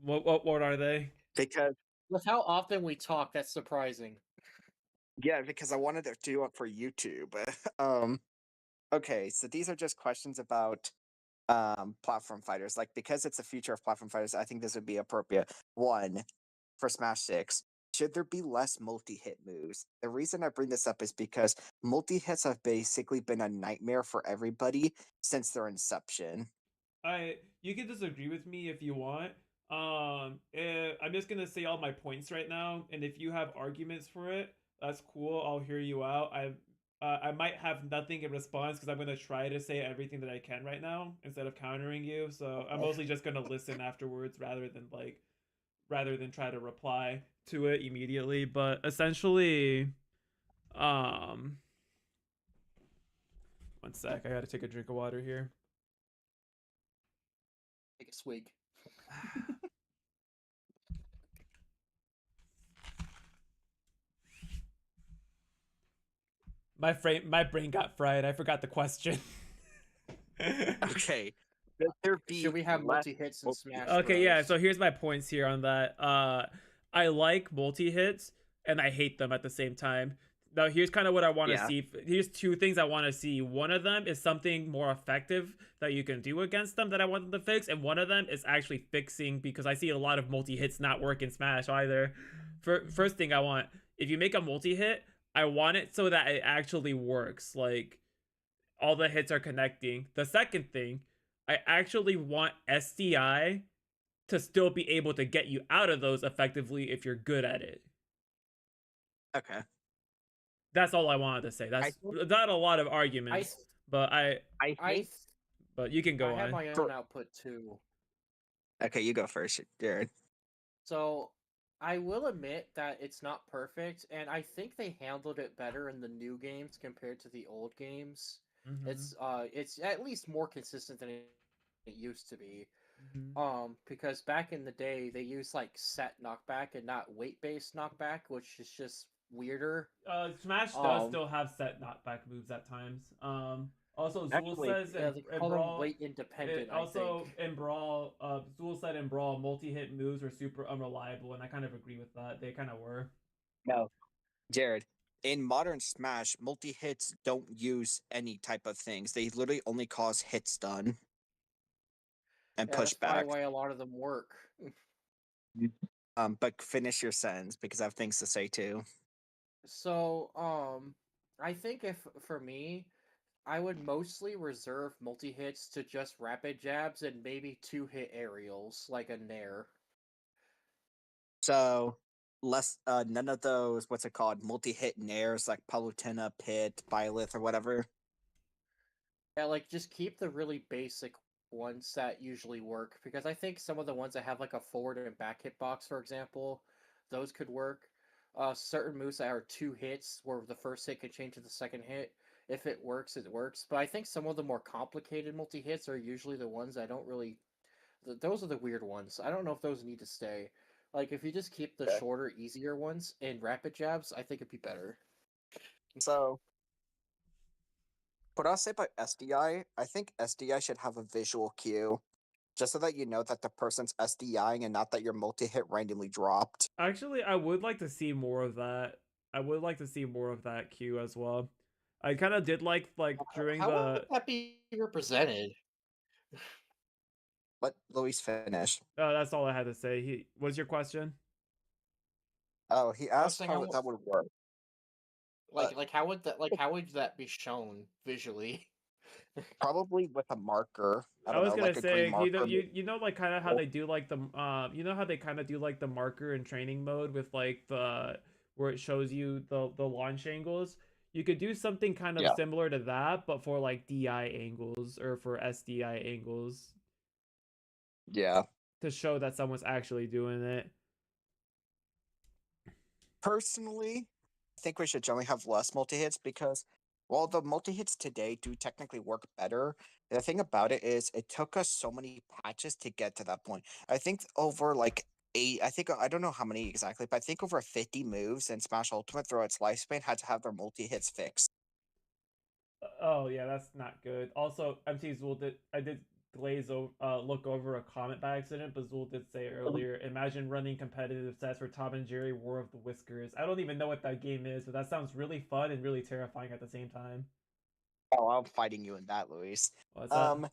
What are they?
Because
With how often we talk, that's surprising.
yeah, because I wanted to do it for YouTube. um okay, so these are just questions about platform fighters. Like because it's the future of platform fighters, I think this would be appropriate. One, for Smash 6, should there be less multi-hit moves? The reason I bring this up is because multi-hits have basically been a nightmare for everybody since their inception.
I You can disagree with me if you want. I'm just gonna say all my points right now, and if you have arguments for it, that's cool. I'll hear you out. I might have nothing in response because I'm gonna try to say everything that I can right now instead of countering you. So I'm mostly just gonna listen afterwards rather than try to reply to it immediately. But essentially, Um, one sec, I gotta take a drink of water here.
Take a swig.
My brain got fried. I forgot the question.
Okay. Should there
Should
be
we have
less
multi-hits in
multi
Smash
Okay, yeah.
Bros?
So here's my points here on that. I like multi hits and I hate them at the same time. Now here's kind of what I want to
Yeah.
see. Here's two things I want to see. One of them is something more effective that you can do against them that I want them to fix, and one of them is actually fixing because I see a lot of multi hits not work in Smash either. First thing I want, if you make a multi hit, I want it so that it actually works. Like all the hits are connecting. The second thing, I actually want SDI to still be able to get you out of those effectively if you're good at it.
Okay.
That's all I wanted to say.
I
That's
think
not a lot of
I
arguments, but
I
I
think
you can
I
go
have
on.
my own
for
output too.
okay, you go first, Jared.
So I will admit that it's not perfect, and I think they handled it better in the new games compared to the old games.
Mm-hmm.
It's at least more consistent than it used to be.
Mm-hmm.
Because back in the day they used like set knockback and not weight based knockback, which is just weirder.
Smash does
Um,
still have set knockback moves at times. Also Zool
Actually,
says
they
in
call them
Brawl,
weight independent, I think.
also in Brawl, Zool said in Brawl, multi-hit moves were super unreliable, and I kind of agree with that. They kind of were.
no. Jared, in modern Smash, multi hits don't use any type of things. They literally only cause hit stun and
Yeah,
push
that's probably
back.
why a lot of them work.
But finish your sentence because I have things to say too.
So, I think if for me, I would mostly reserve multi hits to just rapid jabs and maybe two hit aerials like a nair.
So less none of those what's it called multi hit nairs like Palutena, Pit, Byleth, or whatever.
Yeah, like just keep the really basic ones that usually work because I think some of the ones that have like a forward and back hitbox, for example, those could work. Certain moves that are two hits where the first hit can change to the second hit. If it works, it works. But I think some of the more complicated multi hits are usually the ones I don't really. Those are the weird ones. I don't know if those need to stay. Like if you just keep the
Okay.
shorter, easier ones in rapid jabs, I think it'd be better.
So what I'll say about SDI think SDI should have a visual cue just so that you know that the person's SDIing and not that your multi hit randomly dropped.
Actually, I would like to see more of that. I would like to see more of that queue as well. I kind of did like during
How would
the.
that be represented?
Let Luis finish.
That's all I had to say. He was your question.
Oh, he
I was
asked
saying
how that would work. Uh,
how would that be shown visually?
Probably with a marker. I
I
don't
was
know,
gonna
like a green
say,
marker.
you know like kind of how they do like the you know how they kind of do like the marker in training mode with like the where it shows you the launch angles. You could do something kind of
Yeah.
similar to that, but for like DI angles or for SDI angles
Yeah.
to show that someone's actually doing it.
Personally, I think we should generally have less multi hits because while the multi hits today do technically work better, the thing about it is it took us so many patches to get to that point. I think over like eight, I think I don't know how many exactly, but I think over 50 moves in Smash Ultimate throughout its lifespan had to have their multi hits fixed.
Oh yeah, that's not good. Also, MT Zool did I did look over a comment by accident, but Zool did say earlier, imagine running competitive sets for Tom and Jerry War of the Whiskers. I don't even know what that game is, but that sounds really fun and really terrifying at the same time.
Oh, I'm fighting you in that, Luis.
What's that?
Um,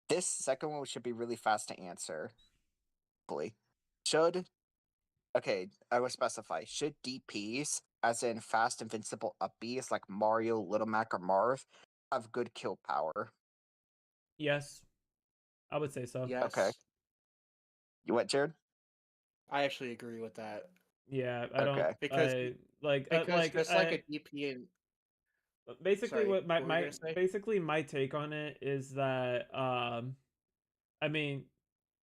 this second one should be really fast to answer. Hopefully. Should Okay, I will specify. Should DPs, as in fast invincible up Bs like Mario, Little Mac, or Marv, have good kill power?
Yes, I would say so.
Okay.
Yes,
You what, Jared?
I actually agree with that
Yeah, I don't.
Okay.
because just like
I
a DP and
basically
sorry,
what
what were you gonna say?
my take on it is that I mean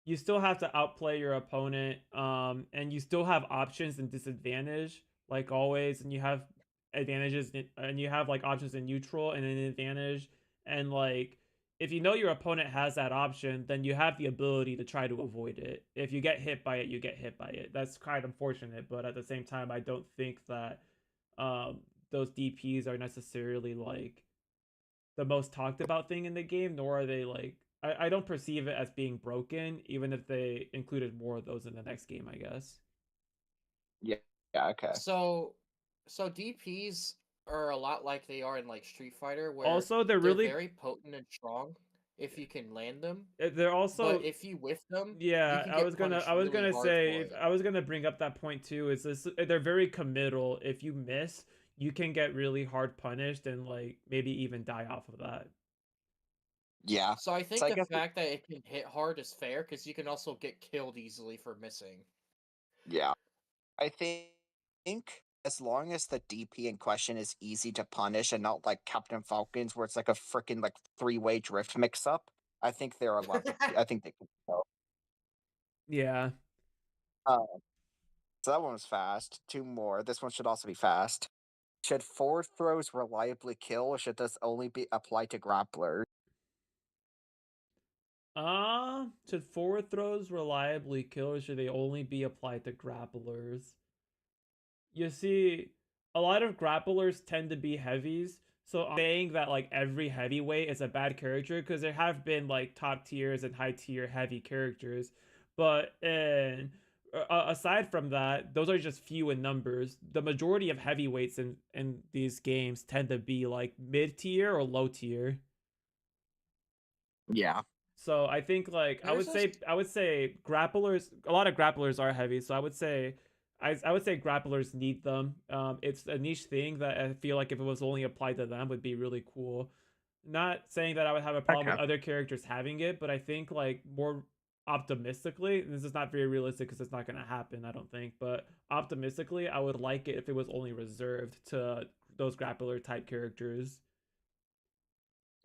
you still have to outplay your opponent and you still have options and disadvantage like always, and you have advantages and you have like options in neutral and an advantage, and like if you know your opponent has that option, then you have the ability to try to avoid it. If you get hit by it, you get hit by it. That's kind of unfortunate, but at the same time, I don't think that um, those DPs are necessarily like the most talked about thing in the game, nor are they like I don't perceive it as being broken, even if they included more of those in the next game, I guess.
Yeah. Yeah. Okay.
So, so DPS are a lot like they are in like Street Fighter, where
Also, they're
they're
really
very potent and strong if you can land them.
they're
But
also
if you whiff them, you
yeah,
can get
I
punished
was
really
gonna
hard
say
for
if
it.
I was gonna bring up that point too, is this they're very committal. If you miss, you can get really hard punished and like maybe even die off of that.
Yeah.
So I
So
think
I
the
guess
fact that it can hit hard is fair because you can also get killed easily for missing.
yeah. I think as long as the DP in question is easy to punish and not like Captain Falcons, where it's like a freaking like three-way drift mix-up, I think they're allowed to. I think they can go.
Yeah.
Uh, so that one was fast. Two more. This one should also be fast. Should forward throws reliably kill, or should this only be applied to grapplers?
Should forward throws reliably kill or should they only be applied to grapplers? You see, a lot of grapplers tend to be heavies. So I'm saying that like every heavyweight is a bad character because there have been like top tiers and high tier heavy characters, but aside from that, those are just few in numbers. The majority of heavyweights in these games tend to be like mid tier or low tier.
Yeah.
So I think like
There's this.
I would say grapplers a lot of grapplers are heavy, so I would say I would say grapplers need them. It's a niche thing that I feel like if it was only applied to them would be really cool. Not saying that I would have a problem
Okay.
with other characters having it, but I think like more optimistically, this is not very realistic because it's not going to happen, I don't think, but optimistically, I would like it if it was only reserved to those grappler type characters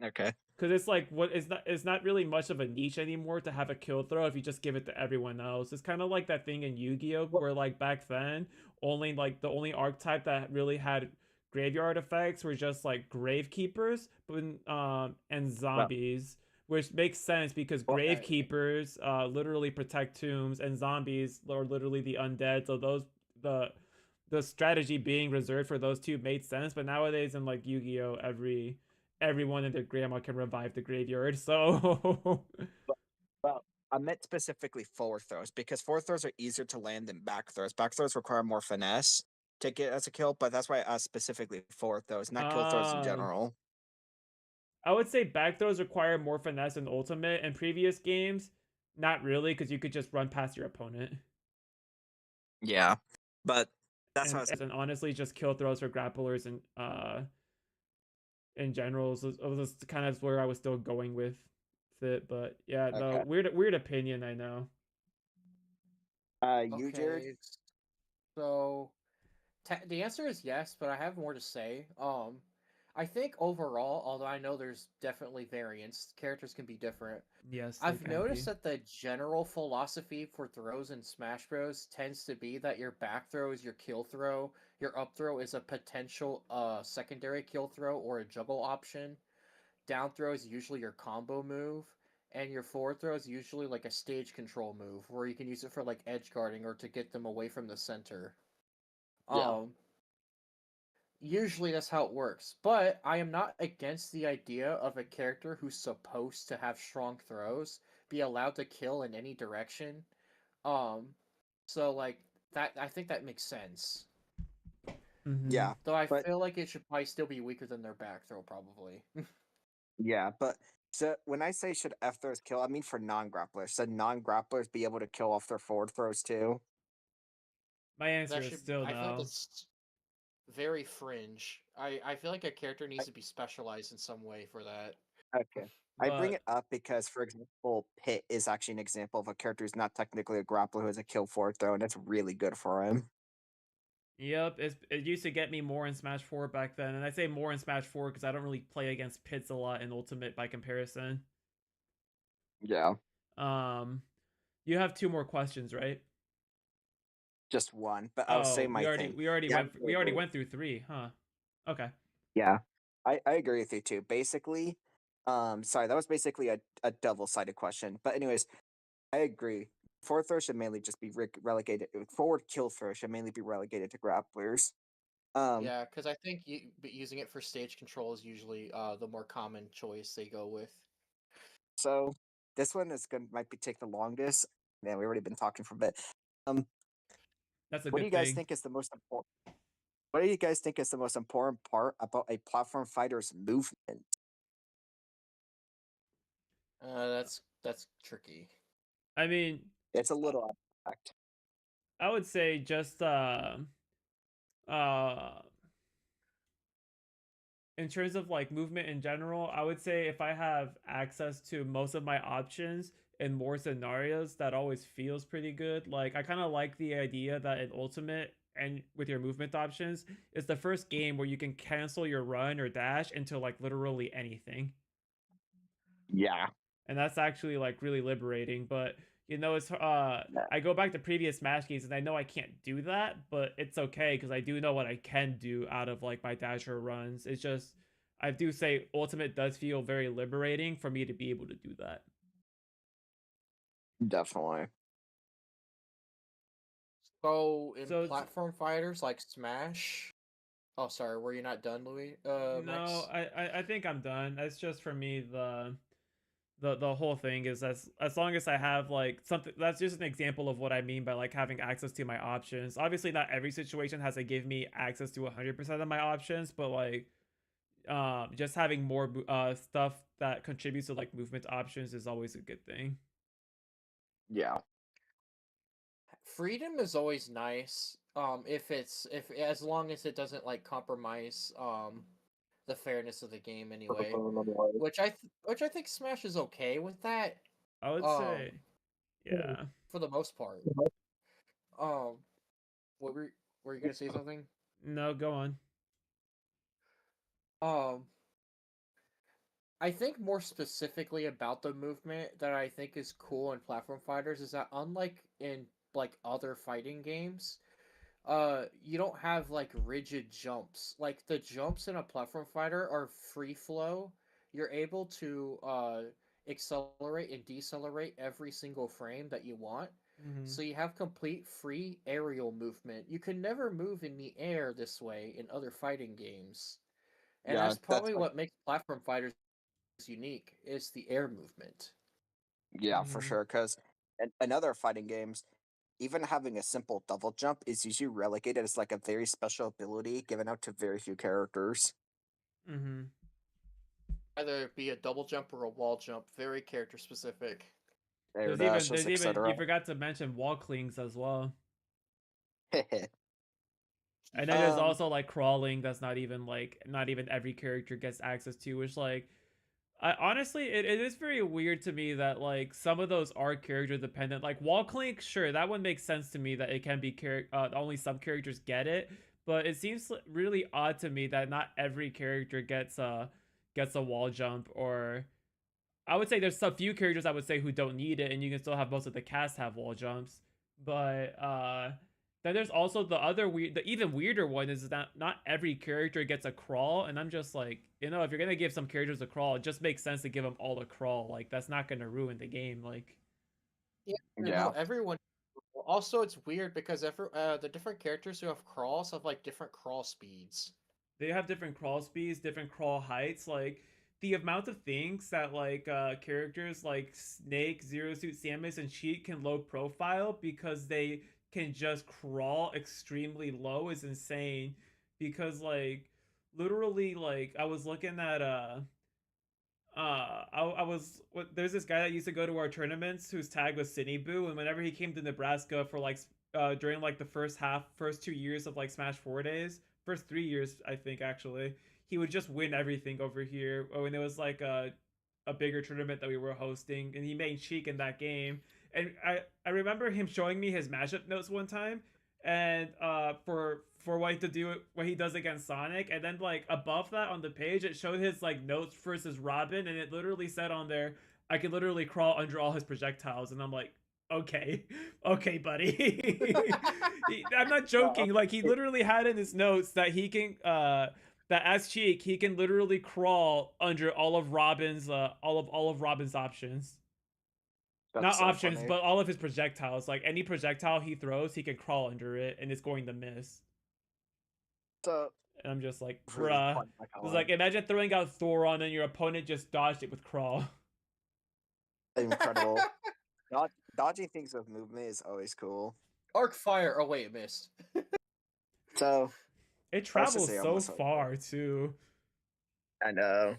Okay.
because it's like what it's not really much of a niche anymore to have a kill throw if you just give it to everyone else. It's kind of like that thing in Yu-Gi-Oh
Well,
where like back then only like the only archetype that really had graveyard effects were just like gravekeepers but and
well,
zombies, which makes sense because
Okay.
gravekeepers literally protect tombs and zombies are literally the undead, so those the the strategy being reserved for those two made sense. But nowadays in like Yu-Gi-Oh everyone and their grandma can revive the graveyard. So
well, I meant specifically forward throws because forward throws are easier to land than back throws. Back throws require more finesse to get as a kill, but that's why I asked specifically forward throws, not kill throws in
um
general.
I would say back throws require more finesse in ultimate. In previous games, not really, because you could just run past your opponent.
Yeah. But that's what I was.
And honestly, just kill throws for grapplers and in general was kind of where I was still going with it. But yeah, no,
Okay.
weird opinion, I know.
You, Jared?
Okay. So the answer is yes, but I have more to say. I think overall, although I know there's definitely variance, characters can be different.
Yes, they
I've
can
noticed
be.
that the general philosophy for throws in Smash Bros tends to be that your back throw is your kill throw, your up throw is a potential secondary kill throw or a juggle option, down throw is usually your combo move, and your forward throw is usually like a stage control move where you can use it for like edge guarding or to get them away from the center.
Yeah.
Um Usually that's how it works, but I am not against the idea of a character who's supposed to have strong throws be allowed to kill in any direction. Um, so like that, I think that makes sense.
Mm-hmm.
Yeah.
Though I
But
feel like it should probably still be weaker than their back throw, probably.
yeah, but so when I say should F throws kill, I mean for non-grapplers. Should non-grapplers be able to kill off their forward throws too?
My answer
That
is
should.
still
I feel like
no.
that's very fringe. I feel like a character needs to be specialized in some way for that.
Okay. I bring
But
it up because, for example, Pit is actually an example of a character who's not technically a grappler who has a kill forward throw, and it's really good for him.
yep, it used to get me more in Smash 4 back then, and I say more in Smash 4 because I don't really play against pits a lot in Ultimate by comparison.
Yeah.
Um, you have two more questions, right?
just one, but I'll say
Oh,
my thing.
we already went through three, huh? Okay.
Yeah, I agree with you too. Basically, sorry, that was basically a double-sided question. But anyways, I agree. Forward throw should mainly just be relegated. Forward kill throw should mainly be relegated to grapplers. Um,
Yeah, because I think using it for stage control is usually the more common choice they go with.
so this one is gonna might be take the longest. Man, we already been talking for a bit. Um,
That's a
what do
good
you guys
thing.
think is the most important? What do you guys think is the most important part about a platform fighter's movement?
That's tricky.
I mean,
It's a
uh,
little abstract.
I would say just uh in terms of like movement in general, I would say if I have access to most of my options in more scenarios, that always feels pretty good. Like I kind of like the idea that in Ultimate and with your movement options, it's the first game where you can cancel your run or dash into like literally anything.
Yeah.
And that's actually like really liberating, but it's
Yeah.
I go back to previous Smash games and I know I can't do that, but it's okay because I do know what I can do out of like my dasher runs. It's just I do say Ultimate does feel very liberating for me to be able to do that.
Definitely.
So in
So
platform fighters like Smash. Oh, sorry, were you not done, Louis?
no,
Max.
I think I'm done. That's just for me the whole thing is as long as I have like something, that's just an example of what I mean by like having access to my options. Obviously not every situation has to give me access to 100% of my options, but like just having more stuff that contributes to like movement options is always a good thing.
Yeah.
Freedom is always nice. If as long as it doesn't like compromise the fairness of the game anyway. Which I think Smash is okay with that.
I would
Um,
say yeah.
for the most part. Um, what were you gonna say something?
No, go on.
Um, I think more specifically about the movement that I think is cool in platform fighters is that unlike in like other fighting games, you don't have like rigid jumps. Like the jumps in a platform fighter are free flow. You're able to accelerate and decelerate every single frame that you want.
Hmm.
So you have complete free aerial movement. You can never move in the air this way in other fighting games. And
Yeah,
that's
that's
probably
like
what makes platform fighters unique is the air movement.
yeah, for
Hmm.
sure. Because in other fighting games, even having a simple double jump is usually relegated as like a very special ability given out to very few characters.
Hmm.
Either be a double jump or a wall jump, very character specific.
Air dashes,
There's even
etc.
you forgot to mention wall clings as well. And then there's
um,
also like crawling that's not even every character gets access to, which like I honestly it is very weird to me that like some of those are character dependent. Like wall clink, sure, that one makes sense to me that it can be only some characters get it, but it seems really odd to me that not every character gets a wall jump. Or I would say there's a few characters I would say who don't need it, and you can still have most of the cast have wall jumps. But then there's also the even weirder one is that not every character gets a crawl, and I'm just like, if you're gonna give some characters a crawl, it just makes sense to give them all a crawl. Like that's not gonna ruin the game. Like
Yeah, no,
yeah,
everyone. Also, it's weird because the different characters who have crawls have like different crawl speeds.
they have different crawl speeds, different crawl heights. Like the amount of things that like characters like Snake, Zero Suit, Samus, and Cheat can low profile because they can just crawl extremely low is insane. Because like literally, like I was looking at I was there's this guy that used to go to our tournaments whose tag was Boo, and whenever he came to Nebraska for like during like the first 2 years of like Smash 4 days, first 3 years I think actually, he would just win everything over here when it was like a bigger tournament that we were hosting, and he made Cheek in that game. And I remember him showing me his matchup notes one time, and for what he does against Sonic, and then like above that on the page it showed his like notes versus Robin, and it literally said on there I could literally crawl under all his projectiles, and I'm like, Okay, okay, buddy. I'm not
No,
joking. Like he
it,
literally had in his notes that he can that as Cheek he can literally crawl under all of Robin's options.
that's
Not
so
options,
funny.
but all of his projectiles. Like any projectile he throws, he can crawl under it and it's going to miss.
So
And I'm just like,
really
bruh.
fun, I
It's
call it.
like imagine throwing out Thoron and your opponent just dodged it with crawl.
Incredible. Dodging things with movement is always cool.
Arc fire. Oh wait, it missed.
So
It
let's just
travels
say
so
almost over.
far too.
I know.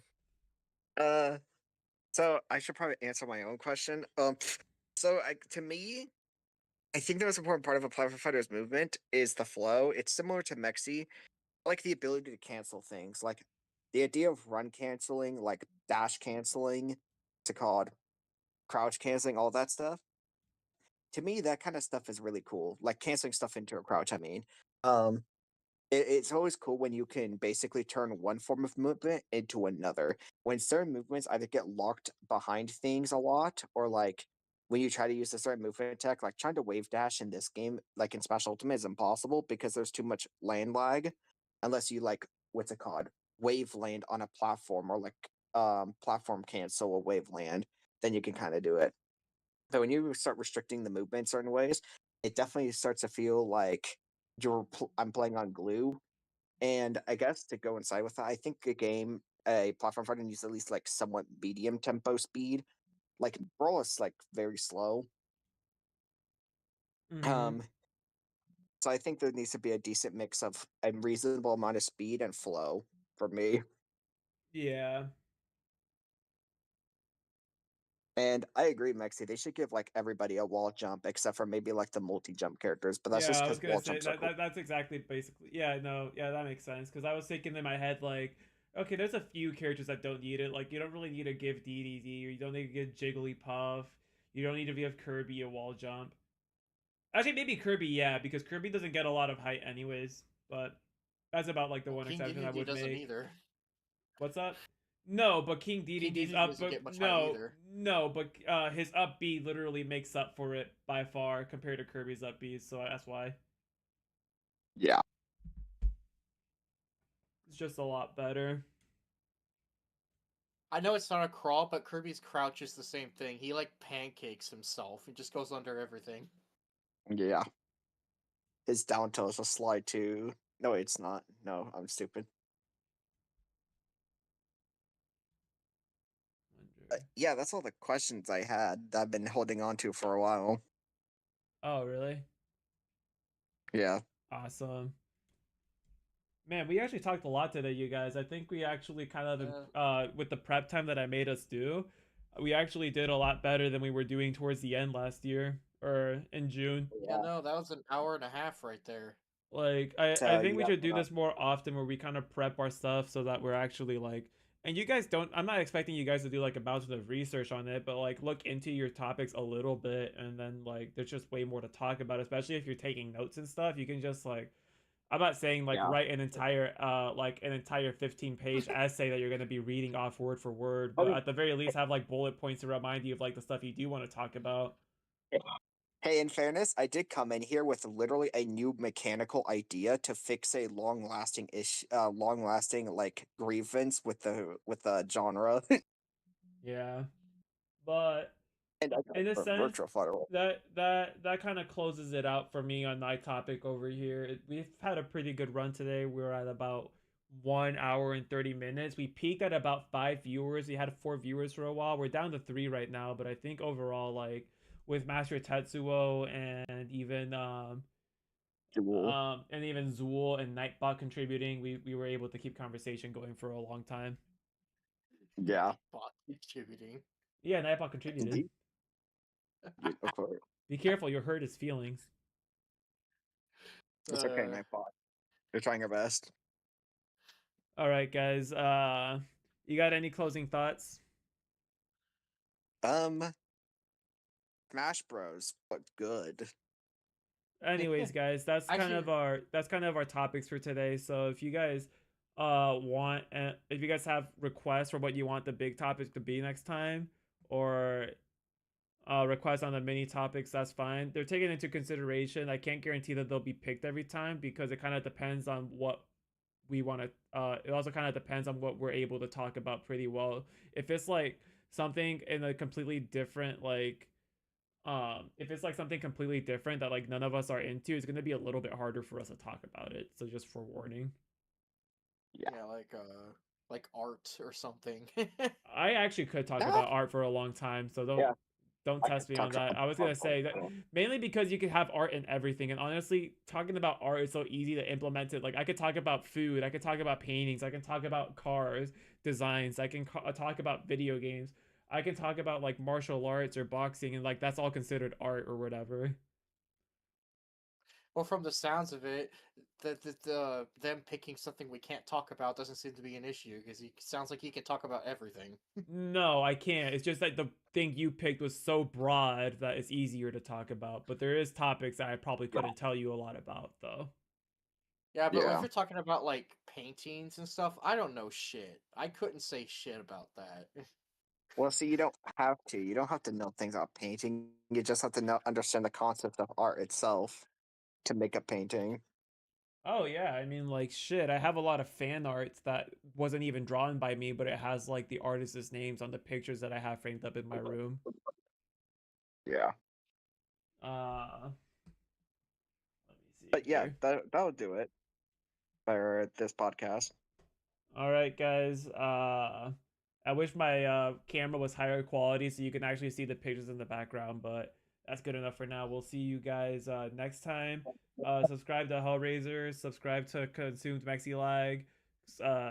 Uh, so I should probably answer my own question. To me, I think the most important part of a platform fighter's movement is the flow. It's similar to Mexi, like the ability to cancel things, like the idea of run canceling, like dash canceling, to called crouch canceling, all that stuff. To me, that kind of stuff is really cool. Like canceling stuff into a crouch. I mean, um, it's always cool when you can basically turn one form of movement into another. When certain movements either get locked behind things a lot, or like when you try to use a certain movement tech, like trying to wave dash in this game, like in Smash Ultimate, is impossible because there's too much land lag, unless you like what's it called, wave land on a platform or like platform cancel a wave land, then you can kind of do it. So when you start restricting the movement certain ways, it definitely starts to feel like I'm playing on glue. And I guess to go inside with that, I think a platform fighter needs at least like somewhat medium tempo speed. Like Brawl is like very slow.
Mm-hmm.
Um, so I think there needs to be a decent mix of a reasonable amount of speed and flow for me.
Yeah.
And I agree, Mexi. They should give like everybody a wall jump except for maybe like the multi jump characters, but that's
Yeah,
just
I was
because
gonna
wall
say
jumps are cool.
that's exactly basically yeah, no, yeah, that makes sense. Cause I was thinking in my head like, okay, there's a few characters that don't need it. Like you don't really need to give DDD or you don't need to give Jigglypuff. You don't need to give Kirby a wall jump. Actually maybe Kirby, yeah, because Kirby doesn't get a lot of height anyways, but that's about like the
Well,
one
King
exception I
Dedede
would
doesn't
make.
either.
What's up? No, but King
King
DDD's
Dedede
up,
doesn't
but
get much height either.
no, but his up B literally makes up for it by far compared to Kirby's up B, so that's why.
Yeah.
It's just a lot better.
I know it's not a crawl, but Kirby's crouch is the same thing. He like pancakes himself. He just goes under everything.
Yeah. His down tilt is a slide too. No, it's not. No, I'm stupid. Yeah, that's all the questions I had that I've been holding on to for a while.
Oh, really?
Yeah.
Awesome. Man, we actually talked a lot today, you guys. I think we actually kind of,
Yeah.
with the prep time that I made us do, we actually did a lot better than we were doing towards the end last year or in June.
Yeah,
Yeah.
no, that was an hour and a half right there.
Like, I
So
think
you
we
got
should
put
do
up.
this more often where we kind of prep our stuff so that we're actually like, and you guys don't, I'm not expecting you guys to do like a mountain of research on it, but like look into your topics a little bit and then like there's just way more to talk about, especially if you're taking notes and stuff. You can just like, I'm not saying like
Yeah.
write an entire 15-page essay that you're going to be reading off word for word,
I
but
mean,
at the very least have like bullet points to remind you of like the stuff you do want to talk about.
hey, in fairness, I did come in here with literally a new mechanical idea to fix a long-lasting like grievance with the genre,
Yeah. But
and I got
in a
a
sense
virtual firewall.
that kind of closes it out for me on my topic over here. We've had a pretty good run today. We're at about 1 hour and 30 minutes. We peaked at about 5 viewers. We had 4 viewers for a while. We're down to 3 right now, but I think overall, like with Master Tetsuo
Duel.
and even Zool and Nightbot contributing, we were able to keep conversation going for a long time.
Yeah,
Bot contributing.
Yeah, Nightbot contributed.
indeed. Yeah, of course.
Be careful, you'll hurt his feelings.
It's okay,
Uh,
Nightbot. They're trying our best.
All right, guys. You got any closing thoughts?
Um, Smash Bros, but good.
Anyways, guys,
actually,
that's kind of our topics for today. So if you guys if you guys have requests for what you want the big topic to be next time, or requests on the mini topics, that's fine. They're taken into consideration. I can't guarantee that they'll be picked every time because it kind of depends on what we want to. It also kind of depends on what we're able to talk about pretty well. If it's like something in a completely different if it's like something completely different that like none of us are into, it's gonna be a little bit harder for us to talk about it. So just for warning.
Yeah.
Yeah, like art or something.
I actually could talk
Yeah.
about art for a long time, so
Yeah.
don't
I could
test me on
talk
that.
about
I was
art
gonna
all
say that
day.
mainly because you can have art in everything, and honestly, talking about art is so easy to implement it. Like I could talk about food, I could talk about paintings, I can talk about cars, designs, I can talk about video games, I can talk about like martial arts or boxing, and like that's all considered art or whatever.
Well, from the sounds of it, them picking something we can't talk about doesn't seem to be an issue because he sounds like he can talk about everything.
No, I can't. It's just that the thing you picked was so broad that it's easier to talk about. But there is topics that I probably couldn't tell you a lot about, though.
Yeah, but if
Yeah.
you're talking about like paintings and stuff, I don't know shit. I couldn't say shit about that.
Well, see, you don't have to. You don't have to know things about painting. You just have to understand the concept of art itself to make a painting.
Oh yeah, I mean like shit. I have a lot of fan arts that wasn't even drawn by me, but it has like the artists' names on the pictures that I have framed up in my room.
Yeah.
Uh, let me see
But yeah,
here.
that would do it for this podcast.
All right, guys. I wish my camera was higher quality so you can actually see the pictures in the background, but that's good enough for now. We'll see you guys next time. Subscribe to Hellraiser. Subscribe to Consumed Mexilag.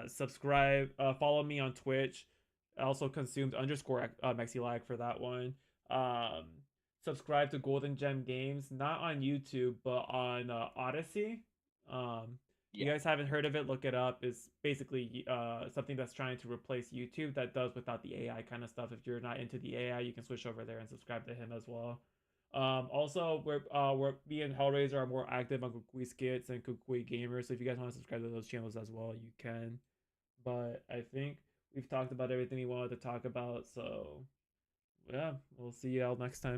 Subscribe. Follow me on Twitch. Also consumed underscore Mexilag for that one. Um, Subscribe to Golden Gem Games, not on YouTube but on Odyssey. If you
Yeah.
guys haven't heard of it, look it up. It's basically something that's trying to replace YouTube that does without the AI kind of stuff. If you're not into the AI, you can switch over there and subscribe to him as well. Also, we're me and Hellraiser are more active on Cucui Skits and Cucui Gamers. So if you guys want to subscribe to those channels as well, you can. But I think we've talked about everything we wanted to talk about. So yeah, we'll see you all next time.